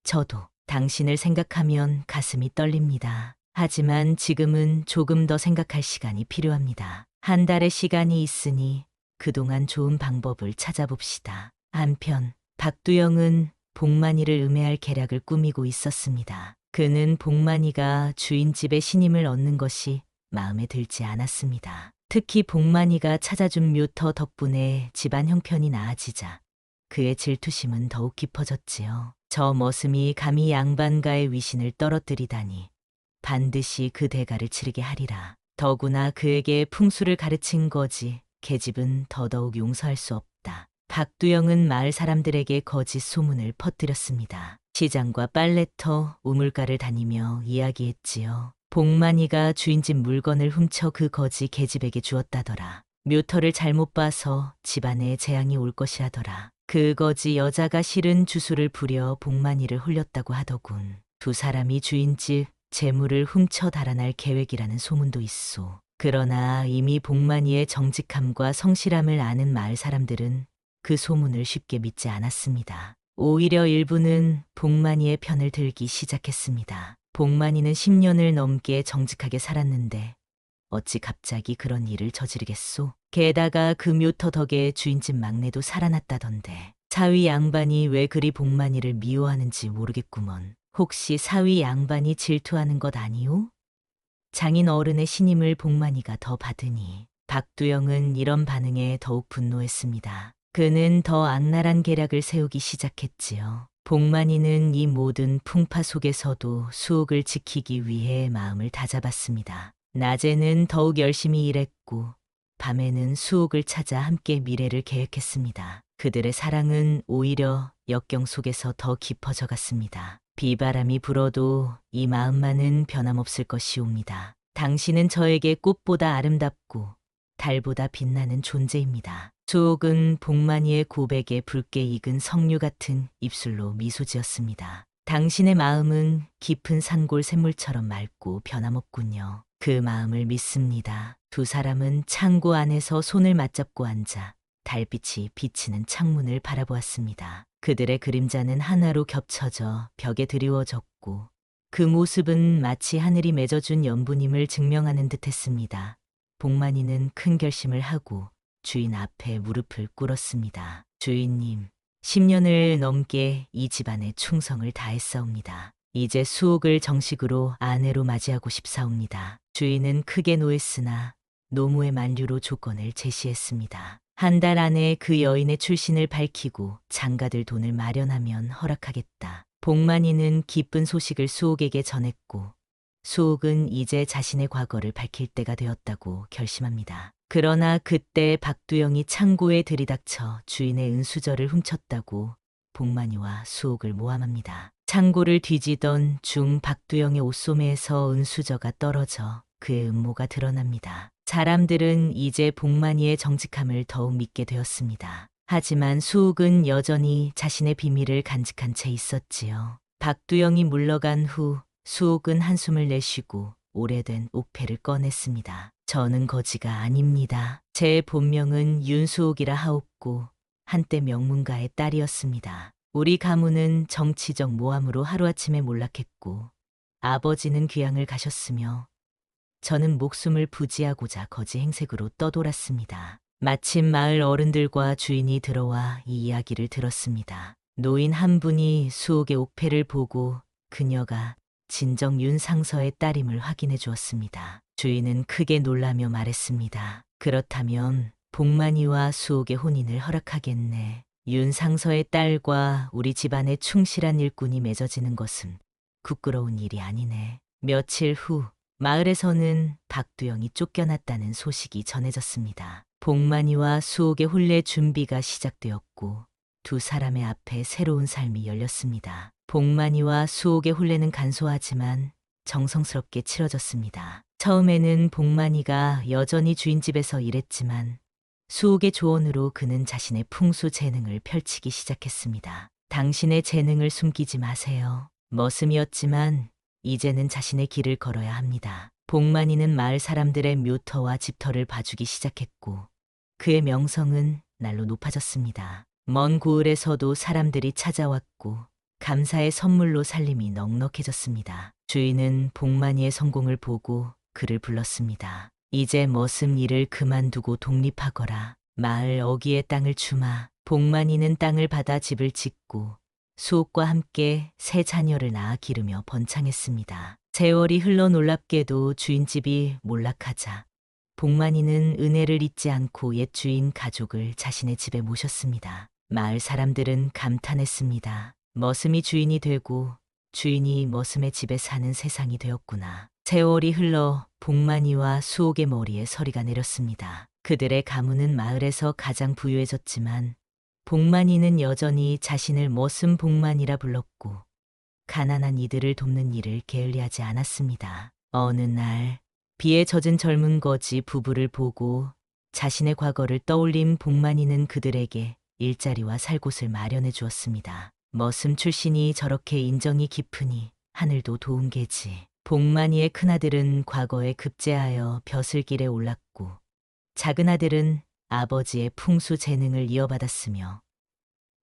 저도 당신을 생각하면 가슴이 떨립니다. 하지만 지금은 조금 더 생각할 시간이 필요합니다. 한 달의 시간이 있으니 그동안 좋은 방법을 찾아봅시다. 한편 박두영은 복만이를 음해할 계략을 꾸미고 있었습니다. 그는 복만이가 주인 집의 신임을 얻는 것이 마음에 들지 않았습니다. 특히 복만이가 찾아준 묘터 덕분에 집안 형편이 나아지자 그의 질투심은 더욱 깊어졌지요. 저 머슴이 감히 양반가의 위신을 떨어뜨리다니 반드시 그 대가를 치르게 하리라. 더구나 그에게 풍수를 가르친 거지 계집은 더더욱 용서할 수 없다. 박두영은 마을 사람들에게 거짓 소문을 퍼뜨렸습니다. 시장과 빨래터, 우물가를 다니며 이야기했지요. 복만이가 주인집 물건을 훔쳐 그 거지 계집에게 주었다더라. 묘터를 잘못 봐서 집안에 재앙이 올 것이라더라. 그 거지 여자가 실은 주술을 부려 복만이를 홀렸다고 하더군. 두 사람이 주인집 재물을 훔쳐 달아날 계획이라는 소문도 있소. 그러나 이미 복만이의 정직함과 성실함을 아는 마을 사람들은 그 소문을 쉽게 믿지 않았습니다. 오히려 일부는 복만이의 편을 들기 시작했습니다. 복만이는 10년을 넘게 정직하게 살았는데 어찌 갑자기 그런 일을 저지르겠소? 게다가 그 묘터 덕에 주인집 막내도 살아났다던데 사위 양반이 왜 그리 복만이를 미워하는지 모르겠구먼. 혹시 사위 양반이 질투하는 것 아니오? 장인 어른의 신임을 복만이가 더 받으니 박두영은 이런 반응에 더욱 분노했습니다. 그는 더 악랄한 계략을 세우기 시작했지요. 복만이는 이 모든 풍파 속에서도 수옥을 지키기 위해 마음을 다잡았습니다. 낮에는 더욱 열심히 일했고 밤에는 수옥을 찾아 함께 미래를 계획했습니다. 그들의 사랑은 오히려 역경 속에서 더 깊어져 갔습니다. 비바람이 불어도 이 마음만은 변함없을 것이옵니다. 당신은 저에게 꽃보다 아름답고 달보다 빛나는 존재입니다. 수옥은 복만이의 고백에 붉게 익은 석류 같은 입술로 미소 지었습니다. 당신의 마음은 깊은 산골 샘물처럼 맑고 변함없군요. 그 마음을 믿습니다. 두 사람은 창고 안에서 손을 맞잡고 앉아 달빛이 비치는 창문을 바라보았습니다. 그들의 그림자는 하나로 겹쳐져 벽에 드리워졌고 그 모습은 마치 하늘이 맺어준 연분임을 증명하는 듯했습니다. 복만이는 큰 결심을 하고 주인 앞에 무릎을 꿇었습니다. 주인님, 10년을 넘게 이 집안에 충성을 다했사옵니다. 이제 수옥을 정식으로 아내로 맞이하고 싶사옵니다. 주인은 크게 노했으나 노무의 만류로 조건을 제시했습니다. 한 달 안에 그 여인의 출신을 밝히고 장가들 돈을 마련하면 허락하겠다. 복만이는 기쁜 소식을 수옥에게 전했고 수옥은 이제 자신의 과거를 밝힐 때가 되었다고 결심합니다. 그러나 그때 박두영이 창고에 들이닥쳐 주인의 은수저를 훔쳤다고 복만이와 수옥을 모함합니다. 창고를 뒤지던 중 박두영의 옷소매에서 은수저가 떨어져 그의 음모가 드러납니다. 사람들은 이제 복만이의 정직함을 더욱 믿게 되었습니다. 하지만 수옥은 여전히 자신의 비밀을 간직한 채 있었지요. 박두영이 물러간 후 수옥은 한숨을 내쉬고 오래된 옥패를 꺼냈습니다. 저는 거지가 아닙니다. 제 본명은 윤수옥이라 하옵고 한때 명문가의 딸이었습니다. 우리 가문은 정치적 모함으로 하루아침에 몰락했고 아버지는 귀향을 가셨으며 저는 목숨을 부지하고자 거지 행색으로 떠돌았습니다. 마침 마을 어른들과 주인이 들어와 이 이야기를 들었습니다. 노인 한 분이 수옥의 옥패를 보고 그녀가 진정 윤상서의 딸임을 확인해 주었습니다. 주인은 크게 놀라며 말했습니다. 그렇다면 복만이와 수옥의 혼인을 허락하겠네. 윤상서의 딸과 우리 집안의 충실한 일꾼이 맺어지는 것은 부끄러운 일이 아니네. 며칠 후 마을에서는 박두영이 쫓겨났다는 소식이 전해졌습니다. 복만이와 수옥의 혼례 준비가 시작되었고 두 사람의 앞에 새로운 삶이 열렸습니다. 복만이와 수옥의 혼례는 간소하지만 정성스럽게 치러졌습니다. 처음에는 복만이가 여전히 주인집에서 일했지만 수옥의 조언으로 그는 자신의 풍수 재능을 펼치기 시작했습니다. 당신의 재능을 숨기지 마세요. 머슴이었지만 이제는 자신의 길을 걸어야 합니다. 복만이는 마을 사람들의 묘터와 집터를 봐주기 시작했고 그의 명성은 날로 높아졌습니다. 먼 고을에서도 사람들이 찾아왔고 감사의 선물로 살림이 넉넉해졌습니다. 주인은 복만이의 성공을 보고 그를 불렀습니다. 이제 머슴 일을 그만두고 독립하거라. 마을 어귀의 땅을 주마. 복만이는 땅을 받아 집을 짓고 수옥과 함께 새 자녀를 낳아 기르며 번창했습니다. 세월이 흘러 놀랍게도 주인집이 몰락하자 복만이는 은혜를 잊지 않고 옛 주인 가족을 자신의 집에 모셨습니다. 마을 사람들은 감탄했습니다. 머슴이 주인이 되고 주인이 머슴의 집에 사는 세상이 되었구나. 세월이 흘러 복만이와 수옥의 머리에 서리가 내렸습니다. 그들의 가문은 마을에서 가장 부유해졌지만 복만이는 여전히 자신을 머슴 복만이라 불렀고 가난한 이들을 돕는 일을 게을리하지 않았습니다. 어느 날 비에 젖은 젊은 거지 부부를 보고 자신의 과거를 떠올린 복만이는 그들에게 일자리와 살 곳을 마련해 주었습니다. 머슴 출신이 저렇게 인정이 깊으니 하늘도 도운 게지. 복만이의 큰아들은 과거에 급제하여 벼슬길에 올랐고 작은 아들은 아버지의 풍수 재능을 이어받았으며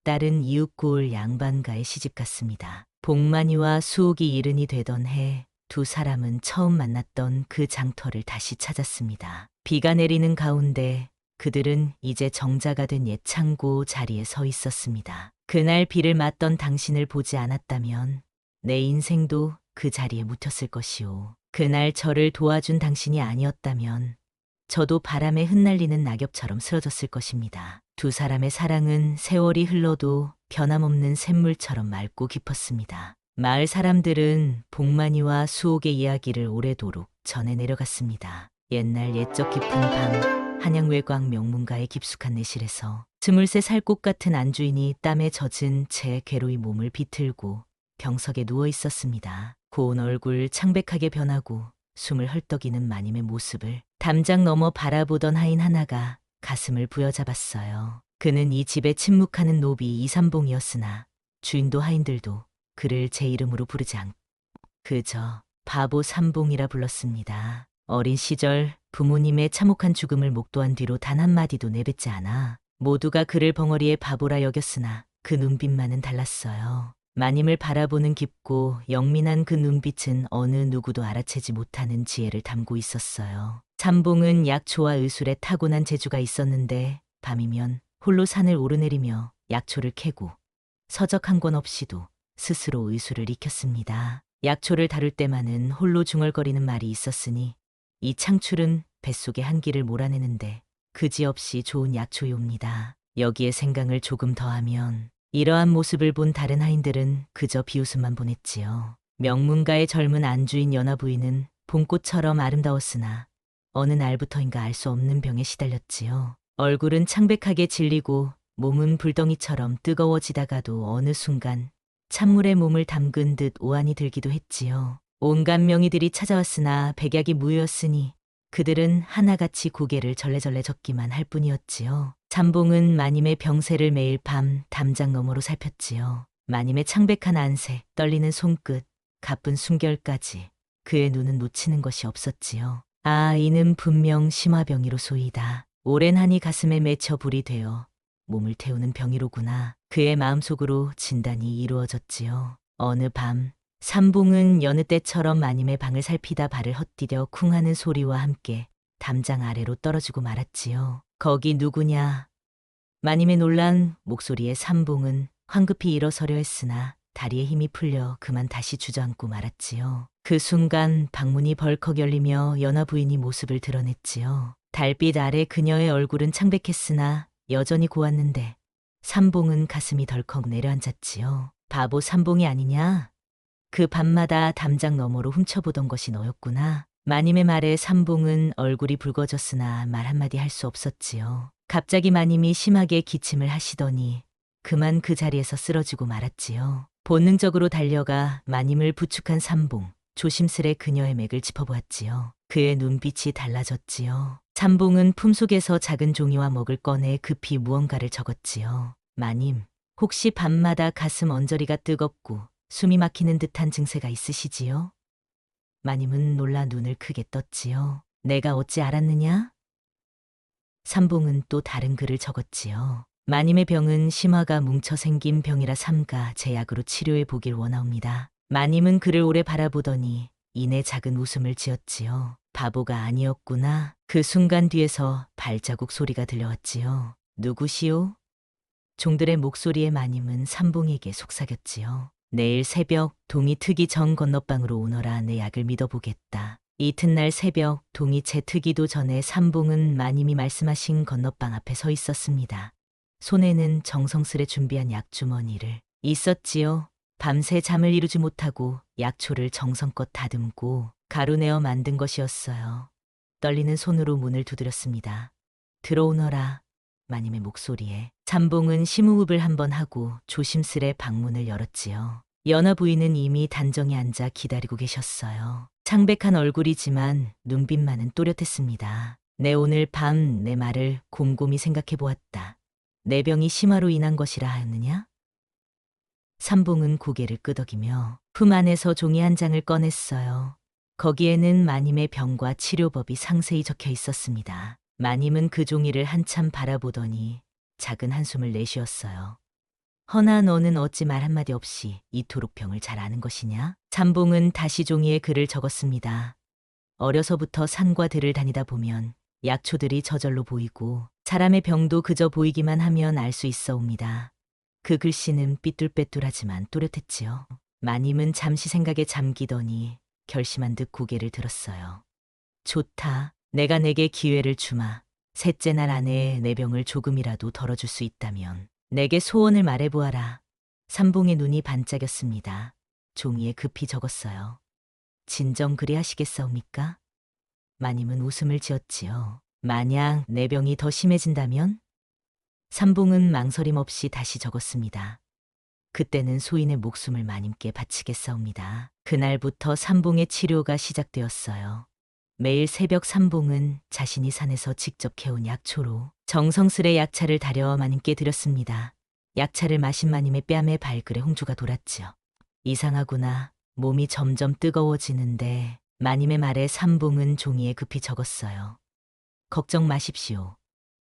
딸은 이웃 고을 양반가에 시집갔습니다. 복만이와 수옥이 이른이 되던 해 두 사람은 처음 만났던 그 장터를 다시 찾았습니다. 비가 내리는 가운데 그들은 이제 정자가 된 옛 창고 자리에 서 있었습니다. 그날 비를 맞던 당신을 보지 않았다면 내 인생도 그 자리에 묻혔을 것이오. 그날 저를 도와준 당신이 아니었다면 저도 바람에 흩날리는 낙엽처럼 쓰러졌을 것입니다. 두 사람의 사랑은 세월이 흘러도 변함없는 샘물처럼 맑고 깊었습니다. 마을 사람들은 복만이와 수옥의 이야기를 오래도록 전해 내려갔습니다. 옛날 옛적 깊은 밤, 한양외곽 명문가의 깊숙한 내실에서 23살 꽃 같은 안주인이 땀에 젖은 채 괴로이 몸을 비틀고 병석에 누워 있었습니다. 고운 얼굴 창백하게 변하고 숨을 헐떡이는 마님의 모습을 담장 너머 바라보던 하인 하나가 가슴을 부여잡았어요. 그는 이 집에 침묵하는 노비 이삼봉이었으나 주인도 하인들도 그를 제 이름으로 부르지 않고 그저 바보 삼봉이라 불렀습니다. 어린 시절 부모님의 참혹한 죽음을 목도한 뒤로 단 한마디도 내뱉지 않아 모두가 그를 벙어리의 바보라 여겼으나 그 눈빛만은 달랐어요. 마님을 바라보는 깊고 영민한 그 눈빛은 어느 누구도 알아채지 못하는 지혜를 담고 있었어요. 삼봉은 약초와 의술에 타고난 재주가 있었는데 밤이면 홀로 산을 오르내리며 약초를 캐고 서적 한 권 없이도 스스로 의술을 익혔습니다. 약초를 다룰 때만은 홀로 중얼거리는 말이 있었으니 이 창출은 뱃속의 한기를 몰아내는데 그지없이 좋은 약초요입니다. 여기에 생강을 조금 더하면 이러한 모습을 본 다른 하인들은 그저 비웃음만 보냈지요. 명문가의 젊은 안주인 연화 부인은 봄꽃처럼 아름다웠으나 어느 날부터인가 알 수 없는 병에 시달렸지요. 얼굴은 창백하게 질리고 몸은 불덩이처럼 뜨거워지다가도 어느 순간 찬물에 몸을 담근 듯 오한이 들기도 했지요. 온갖 명의들이 찾아왔으나 백약이 무효였으니 그들은 하나같이 고개를 절레절레 젓기만 할 뿐이었지요. 삼봉은 마님의 병세를 매일 밤 담장 너머로 살폈지요. 마님의 창백한 안색, 떨리는 손끝, 가쁜 숨결까지 그의 눈은 놓치는 것이 없었지요. 아, 이는 분명 심화병이로소이다. 오랜 한이 가슴에 맺혀 불이 되어 몸을 태우는 병이로구나. 그의 마음속으로 진단이 이루어졌지요. 어느 밤 삼봉은 여느 때처럼 마님의 방을 살피다 발을 헛디뎌 쿵하는 소리와 함께 담장 아래로 떨어지고 말았지요. 거기 누구냐? 마님의 놀란 목소리에 삼봉은 황급히 일어서려 했으나 다리에 힘이 풀려 그만 다시 주저앉고 말았지요. 그 순간 방문이 벌컥 열리며 연화 부인이 모습을 드러냈지요. 달빛 아래 그녀의 얼굴은 창백했으나 여전히 고왔는데 삼봉은 가슴이 덜컥 내려앉았지요. 바보 삼봉이 아니냐? 그 밤마다 담장 너머로 훔쳐보던 것이 너였구나. 마님의 말에 삼봉은 얼굴이 붉어졌으나 말 한마디 할 수 없었지요. 갑자기 마님이 심하게 기침을 하시더니 그만 그 자리에서 쓰러지고 말았지요. 본능적으로 달려가 마님을 부축한 삼봉, 조심스레 그녀의 맥을 짚어보았지요. 그의 눈빛이 달라졌지요. 삼봉은 품속에서 작은 종이와 먹을 꺼내 급히 무언가를 적었지요. 마님, 혹시 밤마다 가슴 언저리가 뜨겁고 숨이 막히는 듯한 증세가 있으시지요? 마님은 놀라 눈을 크게 떴지요. 내가 어찌 알았느냐? 삼봉은 또 다른 글을 적었지요. 마님의 병은 심화가 뭉쳐 생긴 병이라 삼가 제 약으로 치료해 보길 원하옵니다. 마님은 그를 오래 바라보더니 이내 작은 웃음을 지었지요. 바보가 아니었구나. 그 순간 뒤에서 발자국 소리가 들려왔지요. 누구시오? 종들의 목소리에 마님은 삼봉에게 속삭였지요. 내일 새벽 동이 트기 전 건너방으로 오너라. 내 약을 믿어보겠다. 이튿날 새벽 동이 채 트기도 전에 삼봉은 마님이 말씀하신 건너방 앞에 서 있었습니다. 손에는 정성스레 준비한 약주머니를 있었지요. 밤새 잠을 이루지 못하고 약초를 정성껏 다듬고 가루내어 만든 것이었어요. 떨리는 손으로 문을 두드렸습니다. 들어오너라. 마님의 목소리에 삼봉은 심호흡을 한번 하고 조심스레 방문을 열었지요. 연화 부인은 이미 단정에 앉아 기다리고 계셨어요. 창백한 얼굴이지만 눈빛만은 또렷했습니다. 내 오늘 밤 내 말을 곰곰이 생각해 보았다. 내 병이 심화로 인한 것이라 하였느냐? 삼봉은 고개를 끄덕이며 품 안에서 종이 한 장을 꺼냈어요. 거기에는 마님의 병과 치료법이 상세히 적혀 있었습니다. 마님은 그 종이를 한참 바라보더니 작은 한숨을 내쉬었어요. 허나 너는 어찌 말 한마디 없이 이토록 병을 잘 아는 것이냐? 삼봉은 다시 종이에 글을 적었습니다. 어려서부터 산과 들을 다니다 보면 약초들이 저절로 보이고 사람의 병도 그저 보이기만 하면 알 수 있어옵니다. 그 글씨는 삐뚤빼뚤하지만 또렷했지요. 마님은 잠시 생각에 잠기더니 결심한 듯 고개를 들었어요. 좋다. 내가 내게 기회를 주마. 셋째 날 안에 내 병을 조금이라도 덜어줄 수 있다면 내게 소원을 말해보아라. 삼봉의 눈이 반짝였습니다. 종이에 급히 적었어요. 진정 그리하시겠사옵니까? 마님은 웃음을 지었지요. 만약 내 병이 더 심해진다면? 삼봉은 망설임 없이 다시 적었습니다. 그때는 소인의 목숨을 마님께 바치겠사옵니다. 그날부터 삼봉의 치료가 시작되었어요. 매일 새벽 삼봉은 자신이 산에서 직접 캐온 약초로 정성스레 약차를 다려 마님께 드렸습니다. 약차를 마신 마님의 뺨에 발그레 홍조가 돌았지요. 이상하구나. 몸이 점점 뜨거워지는데 마님의 말에 삼봉은 종이에 급히 적었어요. 걱정 마십시오.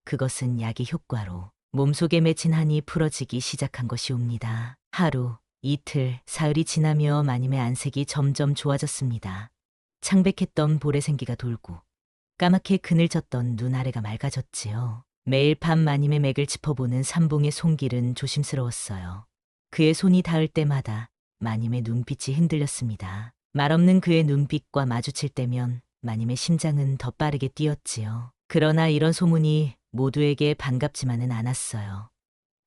그것은 약의 효과로 몸속에 맺힌 한이 풀어지기 시작한 것이옵니다. 하루, 이틀, 사흘이 지나며 마님의 안색이 점점 좋아졌습니다. 창백했던 볼에 생기가 돌고 까맣게 그늘졌던 눈 아래가 맑아졌지요. 매일 밤 마님의 맥을 짚어보는 삼봉의 손길은 조심스러웠어요. 그의 손이 닿을 때마다 마님의 눈빛이 흔들렸습니다. 말없는 그의 눈빛과 마주칠 때면 마님의 심장은 더 빠르게 뛰었지요. 그러나 이런 소문이 모두에게 반갑지만은 않았어요.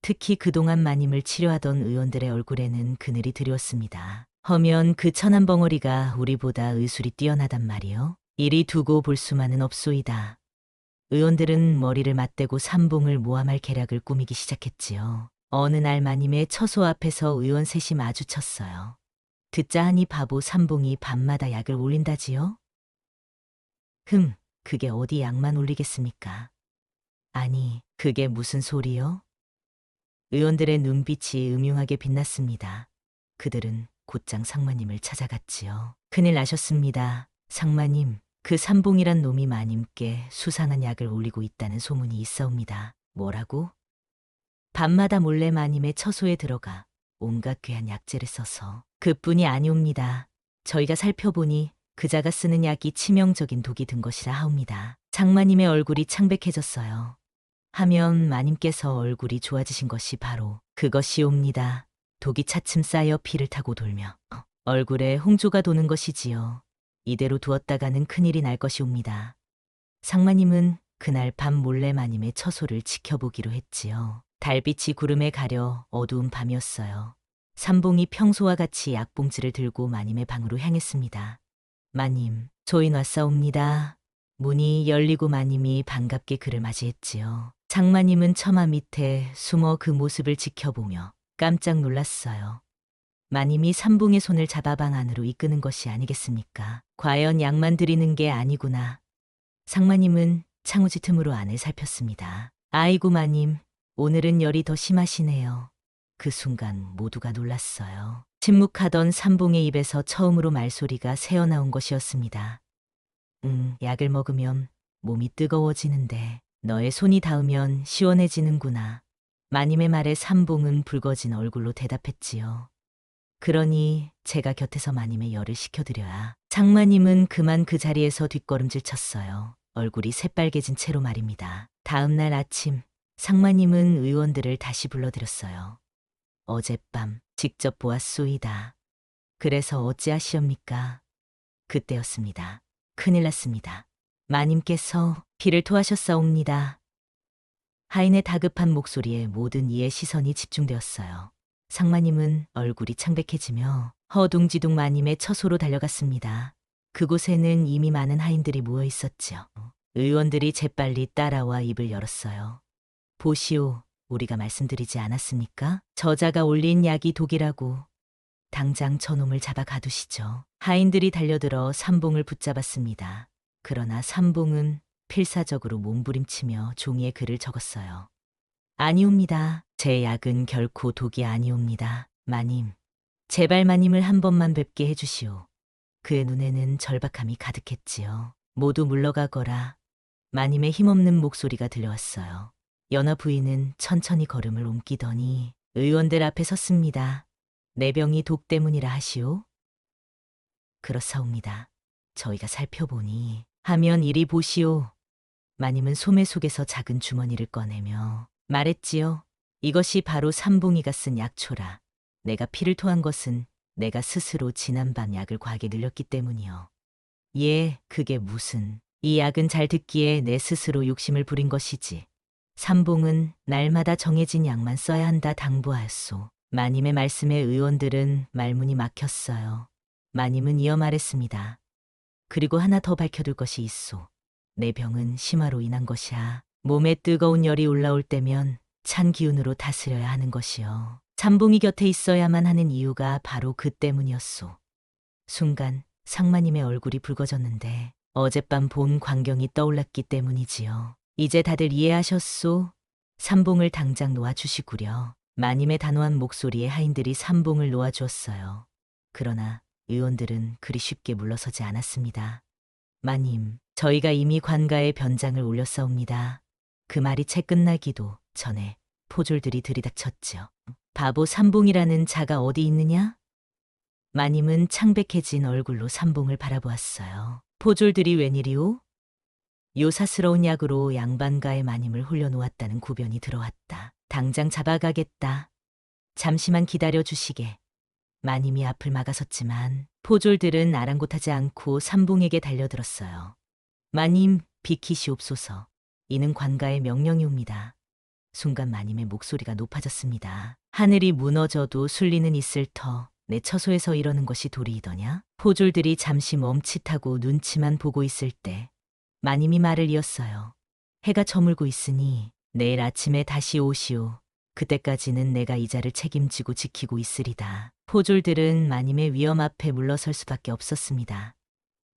특히 그동안 마님을 치료하던 의원들의 얼굴에는 그늘이 드리웠습니다. 허면 그 천한 벙어리가 우리보다 의술이 뛰어나단 말이요. 이리 두고 볼 수만은 없소이다. 의원들은 머리를 맞대고 삼봉을 모함할 계략을 꾸미기 시작했지요. 어느 날 마님의 처소 앞에서 의원 셋이 마주쳤어요. 듣자 하니 바보 삼봉이 밤마다 약을 올린다지요? 그게 어디 약만 올리겠습니까? 아니, 그게 무슨 소리요? 의원들의 눈빛이 음흉하게 빛났습니다. 그들은 곧장 상마님을 찾아갔지요. 큰일 나셨습니다. 상마님, 그 삼봉이란 놈이 마님께 수상한 약을 올리고 있다는 소문이 있사옵니다. 뭐라고? 밤마다 몰래 마님의 처소에 들어가 온갖 귀한 약재를 써서 그뿐이 아니옵니다. 저희가 살펴보니 그자가 쓰는 약이 치명적인 독이 든 것이라 하옵니다. 상마님의 얼굴이 창백해졌어요. 하면 마님께서 얼굴이 좋아지신 것이 바로 그것이옵니다. 독이 차츰 쌓여 피를 타고 돌며 얼굴에 홍조가 도는 것이지요. 이대로 두었다가는 큰일이 날 것이옵니다. 상마님은 그날 밤 몰래 마님의 처소를 지켜보기로 했지요. 달빛이 구름에 가려 어두운 밤이었어요. 삼봉이 평소와 같이 약봉지를 들고 마님의 방으로 향했습니다. 마님, 저희 왔사옵니다. 문이 열리고 마님이 반갑게 그를 맞이했지요. 상마님은 처마 밑에 숨어 그 모습을 지켜보며 깜짝 놀랐어요. 마님이 삼봉의 손을 잡아 방 안으로 이끄는 것이 아니겠습니까? 과연 약만 드리는 게 아니구나. 상마님은 창우지 틈으로 안을 살폈습니다. 아이고 마님, 오늘은 열이 더 심하시네요. 그 순간 모두가 놀랐어요. 침묵하던 삼봉의 입에서 처음으로 말소리가 새어나온 것이었습니다. 약을 먹으면 몸이 뜨거워지는데 너의 손이 닿으면 시원해지는구나. 마님의 말에 삼봉은 붉어진 얼굴로 대답했지요. 그러니 제가 곁에서 마님의 열을 식혀드려야. 상마님은 그만 그 자리에서 뒷걸음질 쳤어요. 얼굴이 새빨개진 채로 말입니다. 다음 날 아침 상마님은 의원들을 다시 불러들였어요. 어젯밤 직접 보았소이다. 그래서 어찌하시옵니까? 그때였습니다. 큰일 났습니다. 마님께서 피를 토하셨사옵니다. 하인의 다급한 목소리에 모든 이의 시선이 집중되었어요. 상마님은 얼굴이 창백해지며 허둥지둥 마님의 처소로 달려갔습니다. 그곳에는 이미 많은 하인들이 모여 있었지요. 의원들이 재빨리 따라와 입을 열었어요. 보시오, 우리가 말씀드리지 않았습니까? 저자가 올린 약이 독이라고. 당장 저놈을 잡아 가두시죠. 하인들이 달려들어 삼봉을 붙잡았습니다. 그러나 삼봉은 필사적으로 몸부림치며 종이에 글을 적었어요. 아니옵니다. 제 약은 결코 독이 아니옵니다. 마님, 제발 마님을 한 번만 뵙게 해주시오. 그의 눈에는 절박함이 가득했지요. 모두 물러가거라. 마님의 힘없는 목소리가 들려왔어요. 연하 부인은 천천히 걸음을 옮기더니 의원들 앞에 섰습니다. 내 병이 독 때문이라 하시오? 그렇사옵니다. 저희가 살펴보니 하면 이리 보시오. 마님은 소매 속에서 작은 주머니를 꺼내며 말했지요. 이것이 바로 삼봉이가 쓴 약초라. 내가 피를 토한 것은 내가 스스로 지난밤 약을 과하게 늘렸기 때문이요. 예, 그게 무슨 이 약은 잘 듣기에 내 스스로 욕심을 부린 것이지. 삼봉은 날마다 정해진 약만 써야 한다 당부하였소. 마님의 말씀에 의원들은 말문이 막혔어요. 마님은 이어 말했습니다. 그리고 하나 더 밝혀둘 것이 있소. 내 병은 심화로 인한 것이야. 몸에 뜨거운 열이 올라올 때면 찬 기운으로 다스려야 하는 것이요. 삼봉이 곁에 있어야만 하는 이유가 바로 그 때문이었소. 순간 상마님의 얼굴이 붉어졌는데 어젯밤 본 광경이 떠올랐기 때문이지요. 이제 다들 이해하셨소? 삼봉을 당장 놓아주시구려. 마님의 단호한 목소리에 하인들이 삼봉을 놓아주었어요. 그러나 의원들은 그리 쉽게 물러서지 않았습니다. 마님, 저희가 이미 관가에 변장을 올렸사옵니다. 그 말이 채 끝나기도 전에 포졸들이 들이닥쳤지요. 바보 삼봉이라는 자가 어디 있느냐? 마님은 창백해진 얼굴로 삼봉을 바라보았어요. 포졸들이 웬일이오? 요사스러운 약으로 양반가의 마님을 홀려놓았다는 구변이 들어왔다. 당장 잡아가겠다. 잠시만 기다려 주시게. 마님이 앞을 막아섰지만 포졸들은 아랑곳하지 않고 삼봉에게 달려들었어요. 마님, 비키시옵소서. 이는 관가의 명령이옵니다. 순간 마님의 목소리가 높아졌습니다. 하늘이 무너져도 순리는 있을 터. 내 처소에서 이러는 것이 도리이더냐? 포졸들이 잠시 멈칫하고 눈치만 보고 있을 때 마님이 말을 이었어요. 해가 저물고 있으니 내일 아침에 다시 오시오. 그때까지는 내가 이 자를 책임지고 지키고 있으리다. 포졸들은 마님의 위험 앞에 물러설 수밖에 없었습니다.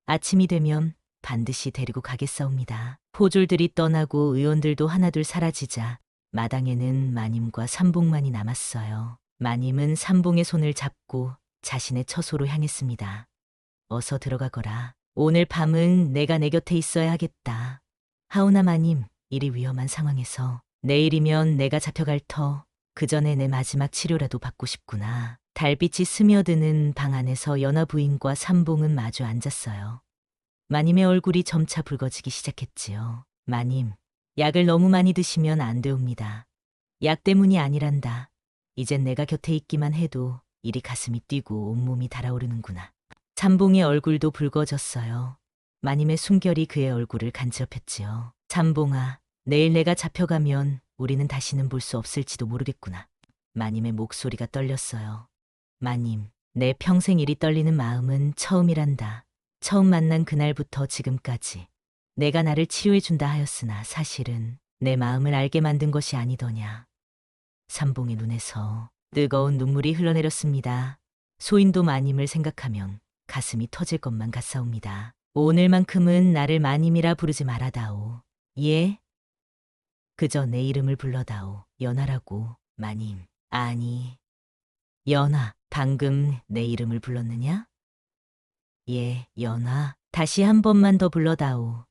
아침이 되면 반드시 데리고 가겠사옵니다. 포졸들이 떠나고 의원들도 하나둘 사라지자 마당에는 마님과 삼봉만이 남았어요. 마님은 삼봉의 손을 잡고 자신의 처소로 향했습니다. 어서 들어가거라. 오늘 밤은 내가 내 곁에 있어야 하겠다. 하오나 마님, 이리 위험한 상황에서 내일이면 내가 잡혀갈 터. 그 전에 내 마지막 치료라도 받고 싶구나. 달빛이 스며드는 방 안에서 연하 부인과 삼봉은 마주 앉았어요. 마님의 얼굴이 점차 붉어지기 시작했지요. 마님, 약을 너무 많이 드시면 안 되옵니다. 약 때문이 아니란다. 이젠 내가 곁에 있기만 해도 이리 가슴이 뛰고 온몸이 달아오르는구나. 삼봉의 얼굴도 붉어졌어요. 마님의 숨결이 그의 얼굴을 간지럽혔지요. 삼봉아, 내일 내가 잡혀가면 우리는 다시는 볼 수 없을지도 모르겠구나. 마님의 목소리가 떨렸어요. 마님, 내 평생 이리 떨리는 마음은 처음이란다. 처음 만난 그날부터 지금까지 내가 나를 치료해준다 하였으나 사실은 내 마음을 알게 만든 것이 아니더냐. 삼봉의 눈에서 뜨거운 눈물이 흘러내렸습니다. 소인도 마님을 생각하면 가슴이 터질 것만 같사옵니다. 오늘만큼은 나를 마님이라 부르지 말아다오. 예? 그저 내 이름을 불러다오. 연하라고. 마님. 아니. 연하, 방금 내 이름을 불렀느냐? 예, 연하. 다시 한 번만 더 불러다오.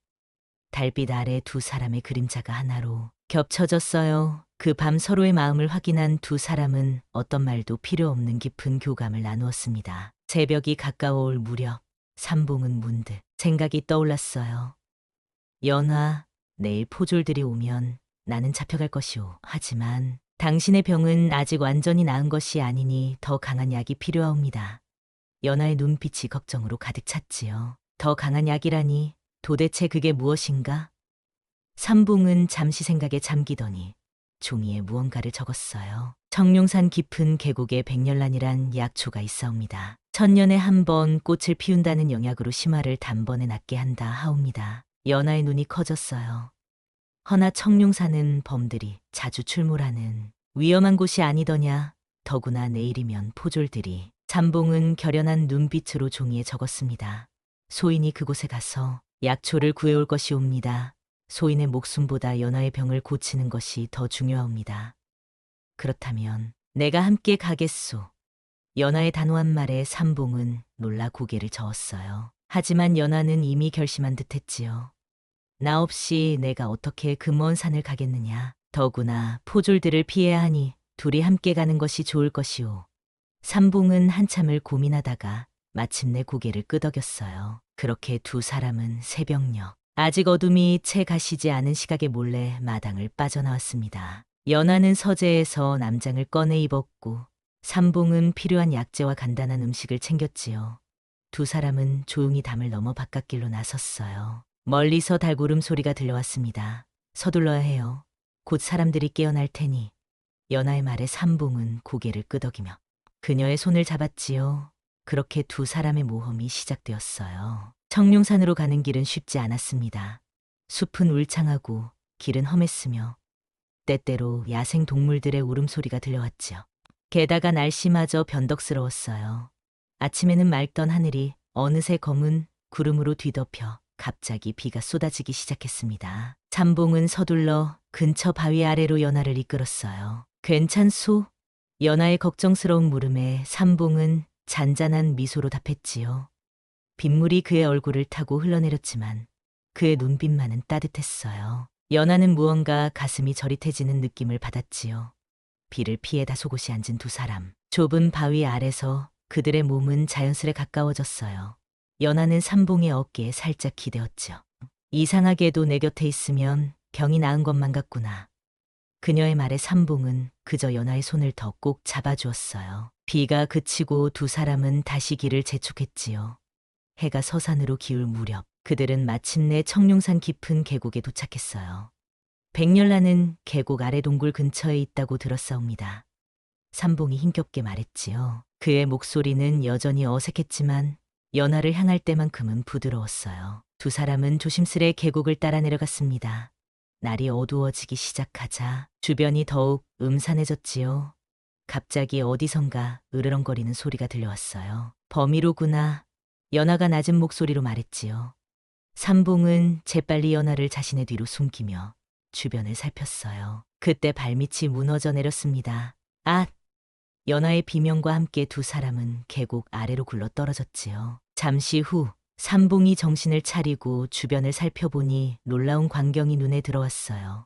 달빛 아래 두 사람의 그림자가 하나로 겹쳐졌어요. 그 밤 서로의 마음을 확인한 두 사람은 어떤 말도 필요 없는 깊은 교감을 나누었습니다. 새벽이 가까워올 무렵 삼봉은 문득 생각이 떠올랐어요. 연하, 내일 포졸들이 오면 나는 잡혀갈 것이오. 하지만 당신의 병은 아직 완전히 나은 것이 아니니 더 강한 약이 필요하옵니다. 연하의 눈빛이 걱정으로 가득 찼지요. 더 강한 약이라니 도대체 그게 무엇인가? 삼봉은 잠시 생각에 잠기더니 종이에 무언가를 적었어요. 청룡산 깊은 계곡에 백열란이란 약초가 있사옵니다. 천년에 한 번 꽃을 피운다는 영약으로 심화를 단번에 낫게 한다 하옵니다. 연하의 눈이 커졌어요. 허나 청룡산은 범들이 자주 출몰하는 위험한 곳이 아니더냐. 더구나 내일이면 포졸들이. 삼봉은 결연한 눈빛으로 종이에 적었습니다. 소인이 그곳에 가서 약초를 구해올 것이옵니다. 소인의 목숨보다 연하의 병을 고치는 것이 더 중요합니다. 그렇다면 내가 함께 가겠소. 연하의 단호한 말에 삼봉은 놀라 고개를 저었어요. 하지만 연하는 이미 결심한 듯했지요. 나 없이 내가 어떻게 그 먼 산을 가겠느냐. 더구나 포졸들을 피해야 하니 둘이 함께 가는 것이 좋을 것이오. 삼봉은 한참을 고민하다가 마침내 고개를 끄덕였어요. 그렇게 두 사람은 새벽녘 아직 어둠이 채 가시지 않은 시각에 몰래 마당을 빠져나왔습니다. 연하는 서재에서 남장을 꺼내 입었고 삼봉은 필요한 약재와 간단한 음식을 챙겼지요. 두 사람은 조용히 담을 넘어 바깥길로 나섰어요. 멀리서 달구름 소리가 들려왔습니다. 서둘러야 해요. 곧 사람들이 깨어날 테니. 연하의 말에 삼봉은 고개를 끄덕이며 그녀의 손을 잡았지요. 그렇게 두 사람의 모험이 시작되었어요. 청룡산으로 가는 길은 쉽지 않았습니다. 숲은 울창하고 길은 험했으며 때때로 야생 동물들의 울음소리가 들려왔지요. 게다가 날씨마저 변덕스러웠어요. 아침에는 맑던 하늘이 어느새 검은 구름으로 뒤덮여 갑자기 비가 쏟아지기 시작했습니다. 삼봉은 서둘러 근처 바위 아래로 연하를 이끌었어요. 괜찮소? 연하의 걱정스러운 물음에 삼봉은 잔잔한 미소로 답했지요. 빗물이 그의 얼굴을 타고 흘러내렸지만 그의 눈빛만은 따뜻했어요. 연하는 무언가 가슴이 저릿해지는 느낌을 받았지요. 비를 피해 다소곳이 앉은 두 사람. 좁은 바위 아래서 그들의 몸은 자연스레 가까워졌어요. 연하는 삼봉의 어깨에 살짝 기대었죠. 이상하게도 내 곁에 있으면 병이 나은 것만 같구나. 그녀의 말에 삼봉은 그저 연하의 손을 더 꼭 잡아주었어요. 비가 그치고 두 사람은 다시 길을 재촉했지요. 해가 서산으로 기울 무렵 그들은 마침내 청룡산 깊은 계곡에 도착했어요. 백렬란은 계곡 아래 동굴 근처에 있다고 들었사옵니다. 삼봉이 힘겹게 말했지요. 그의 목소리는 여전히 어색했지만 연하를 향할 때만큼은 부드러웠어요. 두 사람은 조심스레 계곡을 따라 내려갔습니다. 날이 어두워지기 시작하자 주변이 더욱 음산해졌지요. 갑자기 어디선가 으르렁거리는 소리가 들려왔어요. 범위로구나. 연하가 낮은 목소리로 말했지요. 삼봉은 재빨리 연하를 자신의 뒤로 숨기며 주변을 살폈어요. 그때 발밑이 무너져 내렸습니다. 아! 연하의 비명과 함께 두 사람은 계곡 아래로 굴러 떨어졌지요. 잠시 후 삼봉이 정신을 차리고 주변을 살펴보니 놀라운 광경이 눈에 들어왔어요.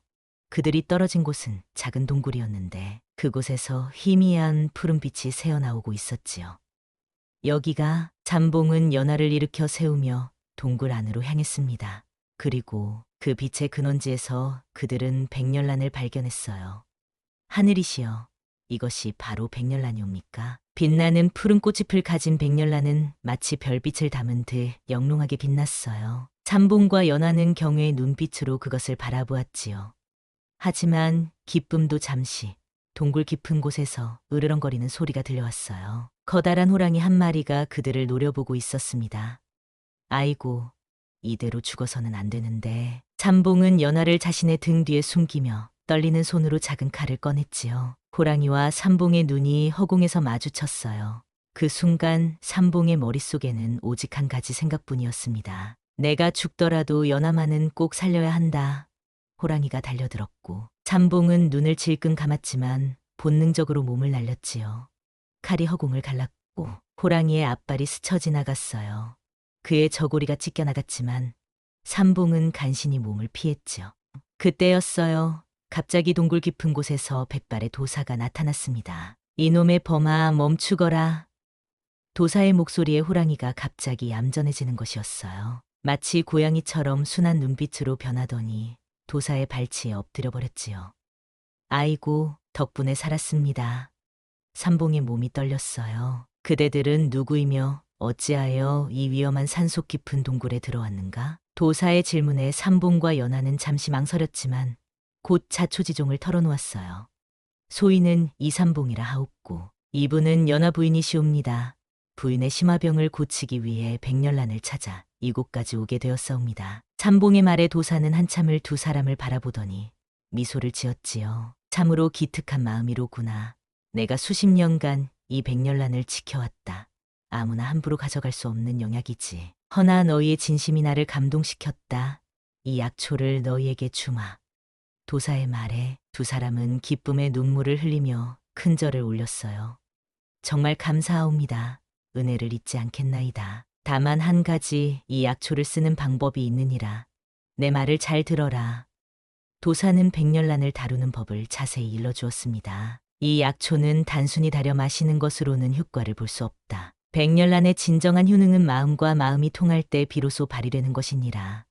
그들이 떨어진 곳은 작은 동굴이었는데 그곳에서 희미한 푸른빛이 새어나오고 있었지요. 여기가. 삼봉은 연하를 일으켜 세우며 동굴 안으로 향했습니다. 그리고 그 빛의 근원지에서 그들은 백렬란을 발견했어요. 하늘이시여, 이것이 바로 백렬란이옵니까? 빛나는 푸른 꽃잎을 가진 백렬란은 마치 별빛을 담은 듯 영롱하게 빛났어요. 삼봉과 연하는 경외의 눈빛으로 그것을 바라보았지요. 하지만 기쁨도 잠시 동굴 깊은 곳에서 으르렁거리는 소리가 들려왔어요. 커다란 호랑이 한 마리가 그들을 노려보고 있었습니다. 아이고, 이대로 죽어서는 안 되는데. 삼봉은 연하를 자신의 등 뒤에 숨기며 떨리는 손으로 작은 칼을 꺼냈지요. 호랑이와 삼봉의 눈이 허공에서 마주쳤어요. 그 순간 삼봉의 머릿속에는 오직 한 가지 생각뿐이었습니다. 내가 죽더라도 연하만은 꼭 살려야 한다. 호랑이가 달려들었고 삼봉은 눈을 질끈 감았지만 본능적으로 몸을 날렸지요. 칼이 허공을 갈랐고 호랑이의 앞발이 스쳐 지나갔어요. 그의 저고리가 찢겨나갔지만 삼봉은 간신히 몸을 피했지요. 그때였어요. 갑자기 동굴 깊은 곳에서 백발의 도사가 나타났습니다. 이놈의 범아, 멈추거라. 도사의 목소리에 호랑이가 갑자기 얌전해지는 것이었어요. 마치 고양이처럼 순한 눈빛으로 변하더니 도사의 발치에 엎드려 버렸지요. 아이고, 덕분에 살았습니다. 삼봉의 몸이 떨렸어요. 그대들은 누구이며 어찌하여 이 위험한 산속 깊은 동굴에 들어왔는가? 도사의 질문에 삼봉과 연하는 잠시 망설였지만 곧 자초지종을 털어놓았어요. 소인은 이삼봉이라 하옵고 이분은 연하 부인이시옵니다. 부인의 심화병을 고치기 위해 백렬란을 찾아 이곳까지 오게 되었사옵니다. 삼봉의 말에 도사는 한참을 두 사람을 바라보더니 미소를 지었지요. 참으로 기특한 마음이로구나. 내가 수십 년간 이 백렬란을 지켜왔다. 아무나 함부로 가져갈 수 없는 영약이지. 허나 너희의 진심이 나를 감동시켰다. 이 약초를 너희에게 주마. 도사의 말에 두 사람은 기쁨의 눈물을 흘리며 큰 절을 올렸어요. 정말 감사하옵니다. 은혜를 잊지 않겠나이다. 다만 한 가지 이 약초를 쓰는 방법이 있느니라. 내 말을 잘 들어라. 도사는 백렬란을 다루는 법을 자세히 일러주었습니다. 이 약초는 단순히 달여 마시는 것으로는 효과를 볼 수 없다. 백렬란의 진정한 효능은 마음과 마음이 통할 때 비로소 발휘되는 것이니라.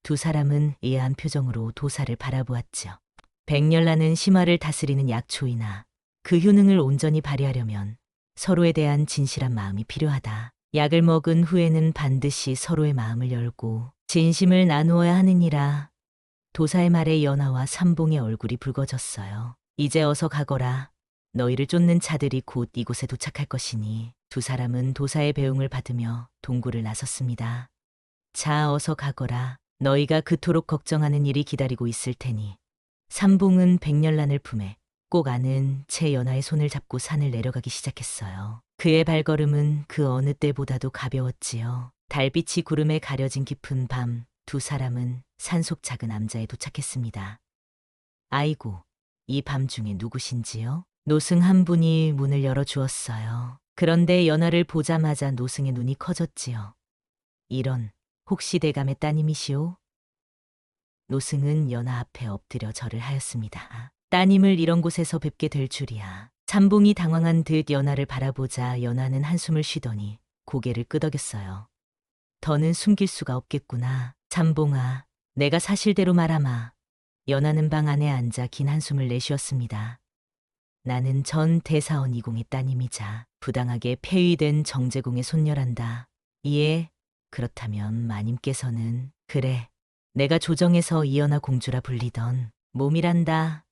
두 사람은 의아한 표정으로 도사를 바라보았죠. 백렬란은 심화를 다스리는 약초이나 그 효능을 온전히 발휘하려면 서로에 대한 진실한 마음이 필요하다. 약을 먹은 후에는 반드시 서로의 마음을 열고 진심을 나누어야 하느니라. 도사의 말에 연하와 삼봉의 얼굴이 붉어졌어요. 이제 어서 가거라. 너희를 쫓는 차들이 곧 이곳에 도착할 것이니. 두 사람은 도사의 배웅을 받으며 동굴을 나섰습니다. 자, 어서 가거라. 너희가 그토록 걱정하는 일이 기다리고 있을 테니. 삼봉은 백렬란을 품에 꼭 안은 채 연하의 손을 잡고 산을 내려가기 시작했어요. 그의 발걸음은 그 어느 때보다도 가벼웠지요. 달빛이 구름에 가려진 깊은 밤, 두 사람은 산속 작은 암자에 도착했습니다. 아이고, 이 밤중에 누구신지요? 노승 한 분이 문을 열어주었어요. 그런데 연하를 보자마자 노승의 눈이 커졌지요. 이런, 혹시 대감의 따님이시오? 노승은 연하 앞에 엎드려 절을 하였습니다. 따님을 이런 곳에서 뵙게 될 줄이야. 삼봉이 당황한 듯 연하를 바라보자 연하는 한숨을 쉬더니 고개를 끄덕였어요. 더는 숨길 수가 없겠구나. 삼봉아, 내가 사실대로 말하마. 연하는 방 안에 앉아 긴 한숨을 내쉬었습니다. 나는 전 대사원 이공의 따님이자 부당하게 폐위된 정제공의 손녀란다. 이에 그렇다면 마님께서는 그래, 내가 조정에서 이연하 공주라 불리던 몸이란다.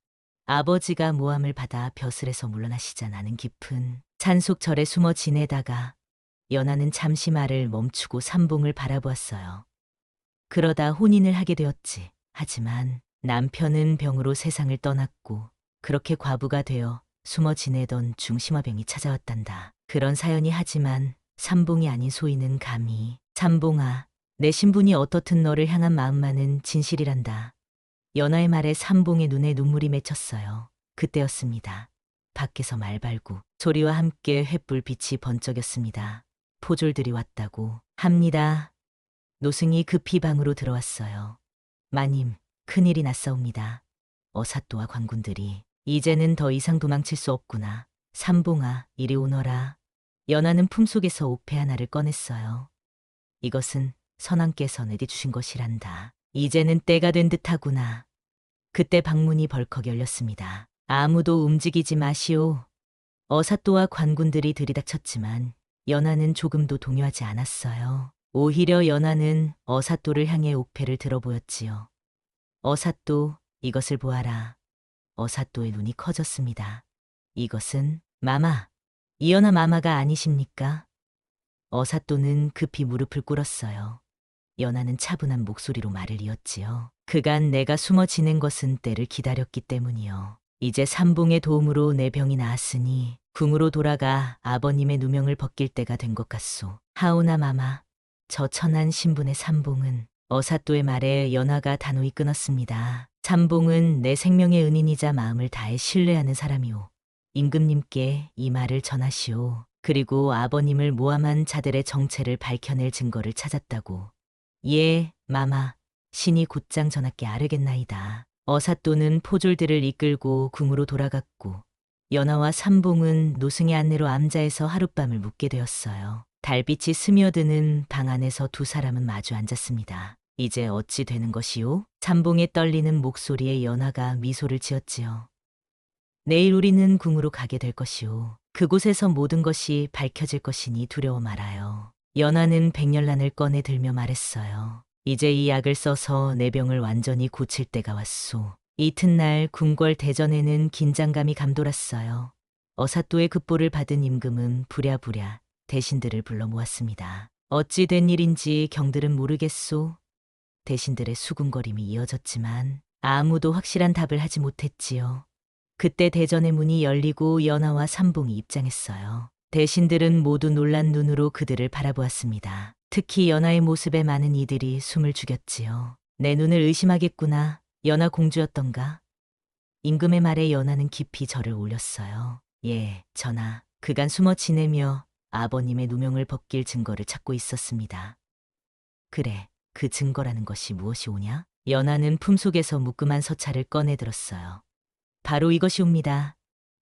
아버지가 모함을 받아 벼슬에서 물러나시자 나는 깊은 산속 절에 숨어 지내다가 연하는 잠시 말을 멈추고 삼봉을 바라보았어요. 그러다 혼인을 하게 되었지. 하지만 남편은 병으로 세상을 떠났고 그렇게 과부가 되어 숨어 지내던 중심화병이 찾아왔단다. 그런 사연이 하지만 삼봉이 아닌 소인은 감히 삼봉아, 내 신분이 어떻든 너를 향한 마음만은 진실이란다. 연하의 말에 삼봉의 눈에 눈물이 맺혔어요. 그때였습니다. 밖에서 말발구 소리와 함께 횃불 빛이 번쩍였습니다. 포졸들이 왔다고 합니다. 노승이 급히 방으로 들어왔어요. 마님, 큰일이 났사옵니다. 어사또와 관군들이 이제는 더 이상 도망칠 수 없구나. 삼봉아, 이리 오너라. 연하는 품속에서 옥패 하나를 꺼냈어요. 이것은 선왕께서 내려주신 것이란다. 이제는 때가 된 듯하구나. 그때 방문이 벌컥 열렸습니다. 아무도 움직이지 마시오. 어사또와 관군들이 들이닥쳤지만 연하는 조금도 동요하지 않았어요. 오히려 연하는 어사또를 향해 옥패를 들어보였지요. 어사또, 이것을 보아라. 어사또의 눈이 커졌습니다. 이것은 마마, 이연하 마마가 아니십니까? 어사또는 급히 무릎을 꿇었어요. 연하는 차분한 목소리로 말을 이었지요. 그간 내가 숨어 지낸 것은 때를 기다렸기 때문이요. 이제 삼봉의 도움으로 내 병이 나았으니 궁으로 돌아가 아버님의 누명을 벗길 때가 된 것 같소. 하오나 마마, 저 천한 신분의 삼봉은 어사또의 말에 연하가 단호히 끊었습니다. 삼봉은 내 생명의 은인이자 마음을 다해 신뢰하는 사람이오. 임금님께 이 말을 전하시오. 그리고 아버님을 모함한 자들의 정체를 밝혀낼 증거를 찾았다고. 예, 마마, 신이 곧장 전하께 아뢰겠나이다. 어사또는 포졸들을 이끌고 궁으로 돌아갔고 연하와 삼봉은 노승의 안내로 암자에서 하룻밤을 묵게 되었어요. 달빛이 스며드는 방 안에서 두 사람은 마주 앉았습니다. 이제 어찌 되는 것이오? 삼봉의 떨리는 목소리에 연하가 미소를 지었지요. 내일 우리는 궁으로 가게 될 것이오. 그곳에서 모든 것이 밝혀질 것이니 두려워 말아요. 연하는 백렬란을 꺼내 들며 말했어요. 이제 이 약을 써서 내 병을 완전히 고칠 때가 왔소. 이튿날 궁궐 대전에는 긴장감이 감돌았어요. 어사또의 급보를 받은 임금은 부랴부랴 대신들을 불러 모았습니다. 어찌 된 일인지 경들은 모르겠소. 대신들의 수군거림이 이어졌지만 아무도 확실한 답을 하지 못했지요. 그때 대전의 문이 열리고 연하와 삼봉이 입장했어요. 대신들은 모두 놀란 눈으로 그들을 바라보았습니다. 특히 연하의 모습에 많은 이들이 숨을 죽였지요. 내 눈을 의심하겠구나. 연하 공주였던가? 임금의 말에 연하는 깊이 절을 올렸어요. 예, 전하. 그간 숨어 지내며 아버님의 누명을 벗길 증거를 찾고 있었습니다. 그래, 그 증거라는 것이 무엇이 오냐? 연하는 품속에서 묶음한 서찰을 꺼내들었어요. 바로 이것이옵니다.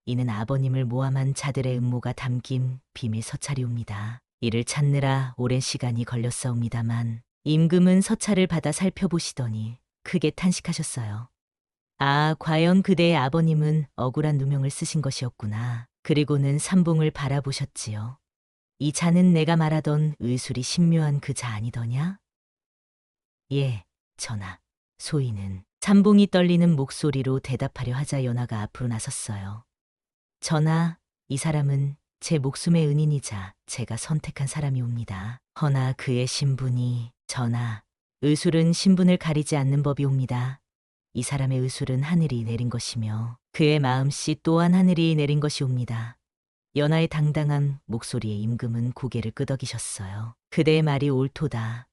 이는 아버님을 모함한 자들의 음모가 담긴 비밀 서찰이옵니다. 이를 찾느라 오랜 시간이 걸렸사옵니다만 임금은 서찰을 받아 살펴보시더니 크게 탄식하셨어요. 아, 과연 그대의 아버님은 억울한 누명을 쓰신 것이었구나. 그리고는 삼봉을 바라보셨지요. 이 자는 내가 말하던 의술이 신묘한 그 자 아니더냐? 예, 전하. 소희는 삼봉이 떨리는 목소리로 대답하려 하자 연하가 앞으로 나섰어요. 전하, 이 사람은 제 목숨의 은인이자 제가 선택한 사람이옵니다. 허나 그의 신분이 전하, 의술은 신분을 가리지 않는 법이옵니다. 이 사람의 의술은 하늘이 내린 것이며 그의 마음씨 또한 하늘이 내린 것이옵니다. 연하의 당당한 목소리에 임금은 고개를 끄덕이셨어요. 그대의 말이 옳도다.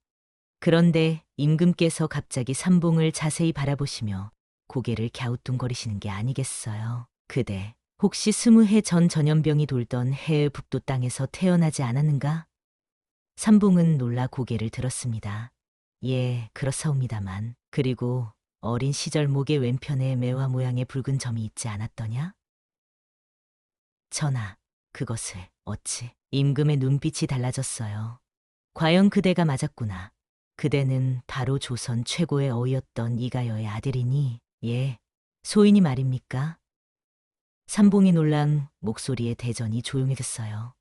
그런데 임금께서 갑자기 삼봉을 자세히 바라보시며 고개를 갸우뚱거리시는 게 아니겠어요. 그대 혹시 20해 전 전염병이 돌던 해의 북도 땅에서 태어나지 않았는가? 삼봉은 놀라 고개를 들었습니다. 예, 그렇사옵니다만. 그리고 어린 시절 목의 왼편에 매화 모양의 붉은 점이 있지 않았더냐? 전하, 그것을 어찌? 임금의 눈빛이 달라졌어요. 과연 그대가 맞았구나. 그대는 바로 조선 최고의 어이였던 이가여의 아들이니, 예, 소인이 말입니까? 삼봉이 놀란 목소리에 대전이 조용해졌어요.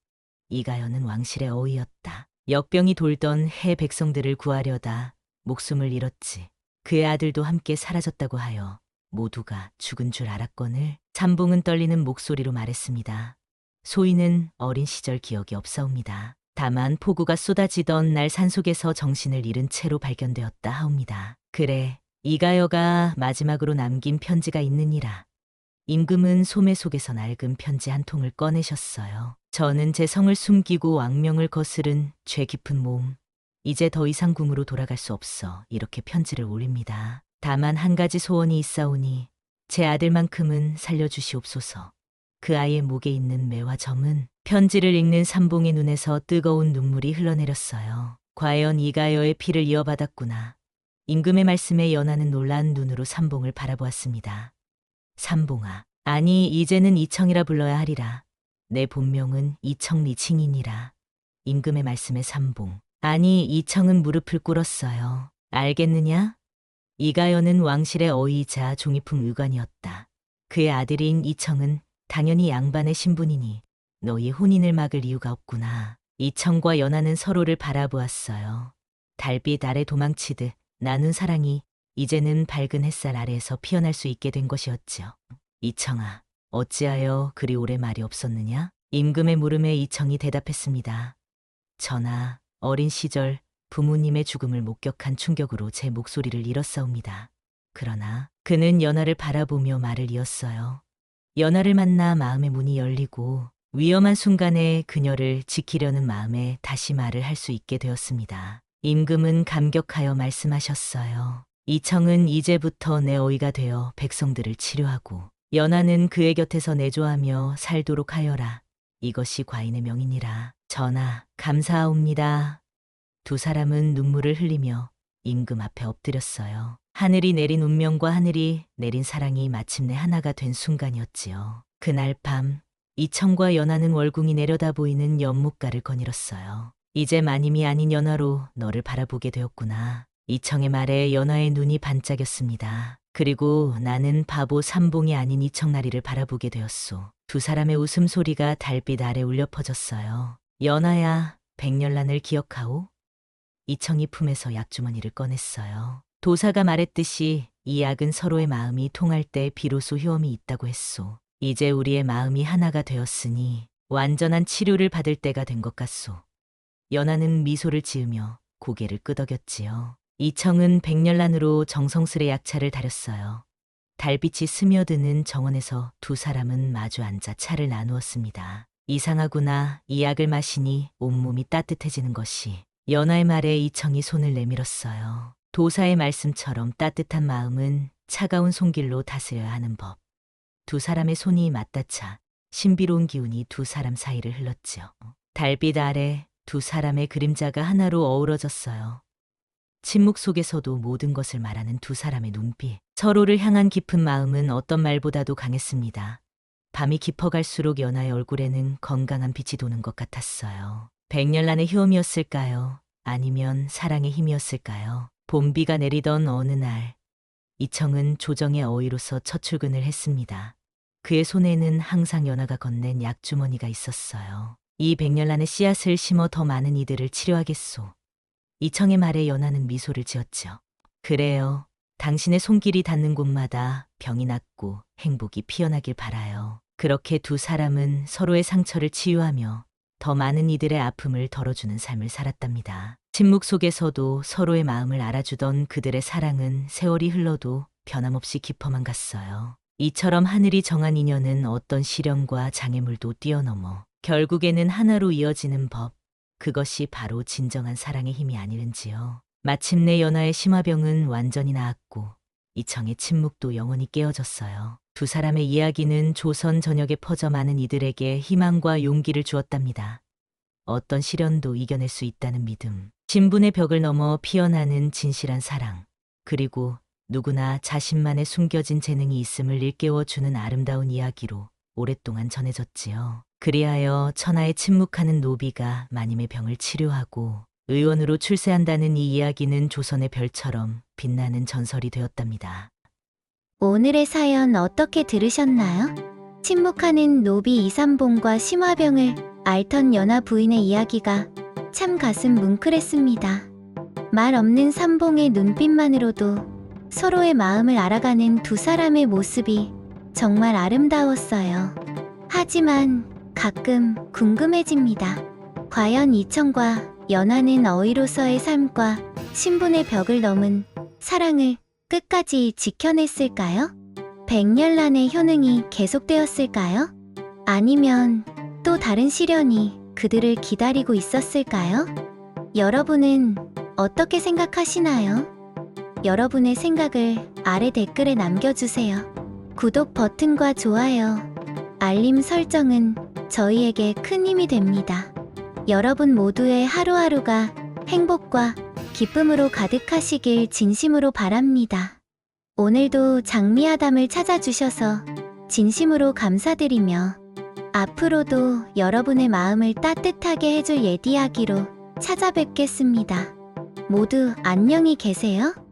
이가여는 왕실의 어이였다. 역병이 돌던 해 백성들을 구하려다 목숨을 잃었지. 그의 아들도 함께 사라졌다고 하여 모두가 죽은 줄 알았거늘. 삼봉은 떨리는 목소리로 말했습니다. 소인은 어린 시절 기억이 없사옵니다. 다만 폭우가 쏟아지던 날 산속에서 정신을 잃은 채로 발견되었다 하옵니다. 그래, 이가여가 마지막으로 남긴 편지가 있느니라. 임금은 소매 속에서 낡은 편지 한 통을 꺼내셨어요. 저는 제 성을 숨기고 왕명을 거스른 죄 깊은 몸. 이제 더 이상 궁으로 돌아갈 수 없어 이렇게 편지를 올립니다. 다만 한 가지 소원이 있사오니 제 아들만큼은 살려주시옵소서. 그 아이의 목에 있는 매화점은 편지를 읽는 삼봉의 눈에서 뜨거운 눈물이 흘러내렸어요. 과연 이가여의 피를 이어받았구나. 임금의 말씀에 연하는 놀란 눈으로 삼봉을 바라보았습니다. 삼봉아, 아니 이제는 이청이라 불러야 하리라. 내 본명은 이청리칭이니라. 임금의 말씀에 삼봉, 아니 이청은 무릎을 꿇었어요. 알겠느냐? 이가여는 왕실의 어이자 종이품 의관이었다. 그의 아들인 이청은 당연히 양반의 신분이니 너희 혼인을 막을 이유가 없구나. 이청과 연하는 서로를 바라보았어요. 달빛 아래 도망치듯 나눈 사랑이 이제는 밝은 햇살 아래에서 피어날 수 있게 된 것이었지요. 이청아, 어찌하여 그리 오래 말이 없었느냐? 임금의 물음에 이청이 대답했습니다. 전하, 어린 시절 부모님의 죽음을 목격한 충격으로 제 목소리를 잃었사옵니다. 그러나 그는 연하를 바라보며 말을 이었어요. 연하를 만나 마음의 문이 열리고 위험한 순간에 그녀를 지키려는 마음에 다시 말을 할 수 있게 되었습니다. 임금은 감격하여 말씀하셨어요. 이청은 이제부터 내 어이가 되어 백성들을 치료하고 연하는 그의 곁에서 내조하며 살도록 하여라. 이것이 과인의 명이니라. 전하, 감사하옵니다. 두 사람은 눈물을 흘리며 임금 앞에 엎드렸어요. 하늘이 내린 운명과 하늘이 내린 사랑이 마침내 하나가 된 순간이었지요. 그날 밤 이청과 연하는 월궁이 내려다 보이는 연못가를 거닐었어요. 이제 마님이 아닌 연하로 너를 바라보게 되었구나. 이청의 말에 연하의 눈이 반짝였습니다. 그리고 나는 바보 삼봉이 아닌 이청나리를 바라보게 되었소. 두 사람의 웃음소리가 달빛 아래 울려 퍼졌어요. 연하야, 백렬란을 기억하오? 이청이 품에서 약주머니를 꺼냈어요. 도사가 말했듯이 이 약은 서로의 마음이 통할 때 비로소 효험이 있다고 했소. 이제 우리의 마음이 하나가 되었으니 완전한 치료를 받을 때가 된 것 같소. 연하는 미소를 지으며 고개를 끄덕였지요. 이청은 백렬란으로 정성스레 약차를 다렸어요. 달빛이 스며드는 정원에서 두 사람은 마주 앉아 차를 나누었습니다. 이상하구나. 이 약을 마시니 온몸이 따뜻해지는 것이. 연하의 말에 이청이 손을 내밀었어요. 도사의 말씀처럼 따뜻한 마음은 차가운 손길로 다스려야 하는 법. 두 사람의 손이 맞닿자 신비로운 기운이 두 사람 사이를 흘렀지요. 달빛 아래 두 사람의 그림자가 하나로 어우러졌어요. 침묵 속에서도 모든 것을 말하는 두 사람의 눈빛. 서로를 향한 깊은 마음은 어떤 말보다도 강했습니다. 밤이 깊어갈수록 연하의 얼굴에는 건강한 빛이 도는 것 같았어요. 백렬란의 효험이었을까요? 아니면 사랑의 힘이었을까요? 봄비가 내리던 어느 날, 이청은 조정의 어이로서 첫 출근을 했습니다. 그의 손에는 항상 연하가 건넨 약주머니가 있었어요. 이 백렬란의 씨앗을 심어 더 많은 이들을 치료하겠소. 이청의 말에 연하는 미소를 지었죠. 그래요. 당신의 손길이 닿는 곳마다 병이 낫고 행복이 피어나길 바라요. 그렇게 두 사람은 서로의 상처를 치유하며 더 많은 이들의 아픔을 덜어주는 삶을 살았답니다. 침묵 속에서도 서로의 마음을 알아주던 그들의 사랑은 세월이 흘러도 변함없이 깊어만 갔어요. 이처럼 하늘이 정한 인연은 어떤 시련과 장애물도 뛰어넘어 결국에는 하나로 이어지는 법, 그것이 바로 진정한 사랑의 힘이 아니는지요. 마침내 연하의 심화병은 완전히 나았고 이청의 침묵도 영원히 깨어졌어요. 두 사람의 이야기는 조선 전역에 퍼져 많은 이들에게 희망과 용기를 주었답니다. 어떤 시련도 이겨낼 수 있다는 믿음, 신분의 벽을 넘어 피어나는 진실한 사랑, 그리고 누구나 자신만의 숨겨진 재능이 있음을 일깨워주는 아름다운 이야기로 오랫동안 전해졌지요. 그리하여 천하에 침묵하는 노비가 마님의 병을 치료하고 의원으로 출세한다는 이 이야기는 조선의 별처럼 빛나는 전설이 되었답니다. 오늘의 사연 어떻게 들으셨나요? 침묵하는 노비 이삼봉과 심화병을 앓던 연하 부인의 이야기가 참 가슴 뭉클했습니다. 말 없는 삼봉의 눈빛만으로도 서로의 마음을 알아가는 두 사람의 모습이 정말 아름다웠어요. 하지만 가끔 궁금해집니다. 과연 이청과 연하는 어이로서의 삶과 신분의 벽을 넘은 사랑을 끝까지 지켜냈을까요? 백년란의 효능이 계속되었을까요? 아니면 또 다른 시련이 그들을 기다리고 있었을까요? 여러분은 어떻게 생각하시나요? 여러분의 생각을 아래 댓글에 남겨주세요. 구독 버튼과 좋아요, 알림 설정은 저희에게 큰 힘이 됩니다. 여러분 모두의 하루하루가 행복과 기쁨으로 가득하시길 진심으로 바랍니다. 오늘도 장미아담을 찾아주셔서 진심으로 감사드리며 앞으로도 여러분의 마음을 따뜻하게 해줄 예디야기로 찾아뵙겠습니다. 모두 안녕히 계세요.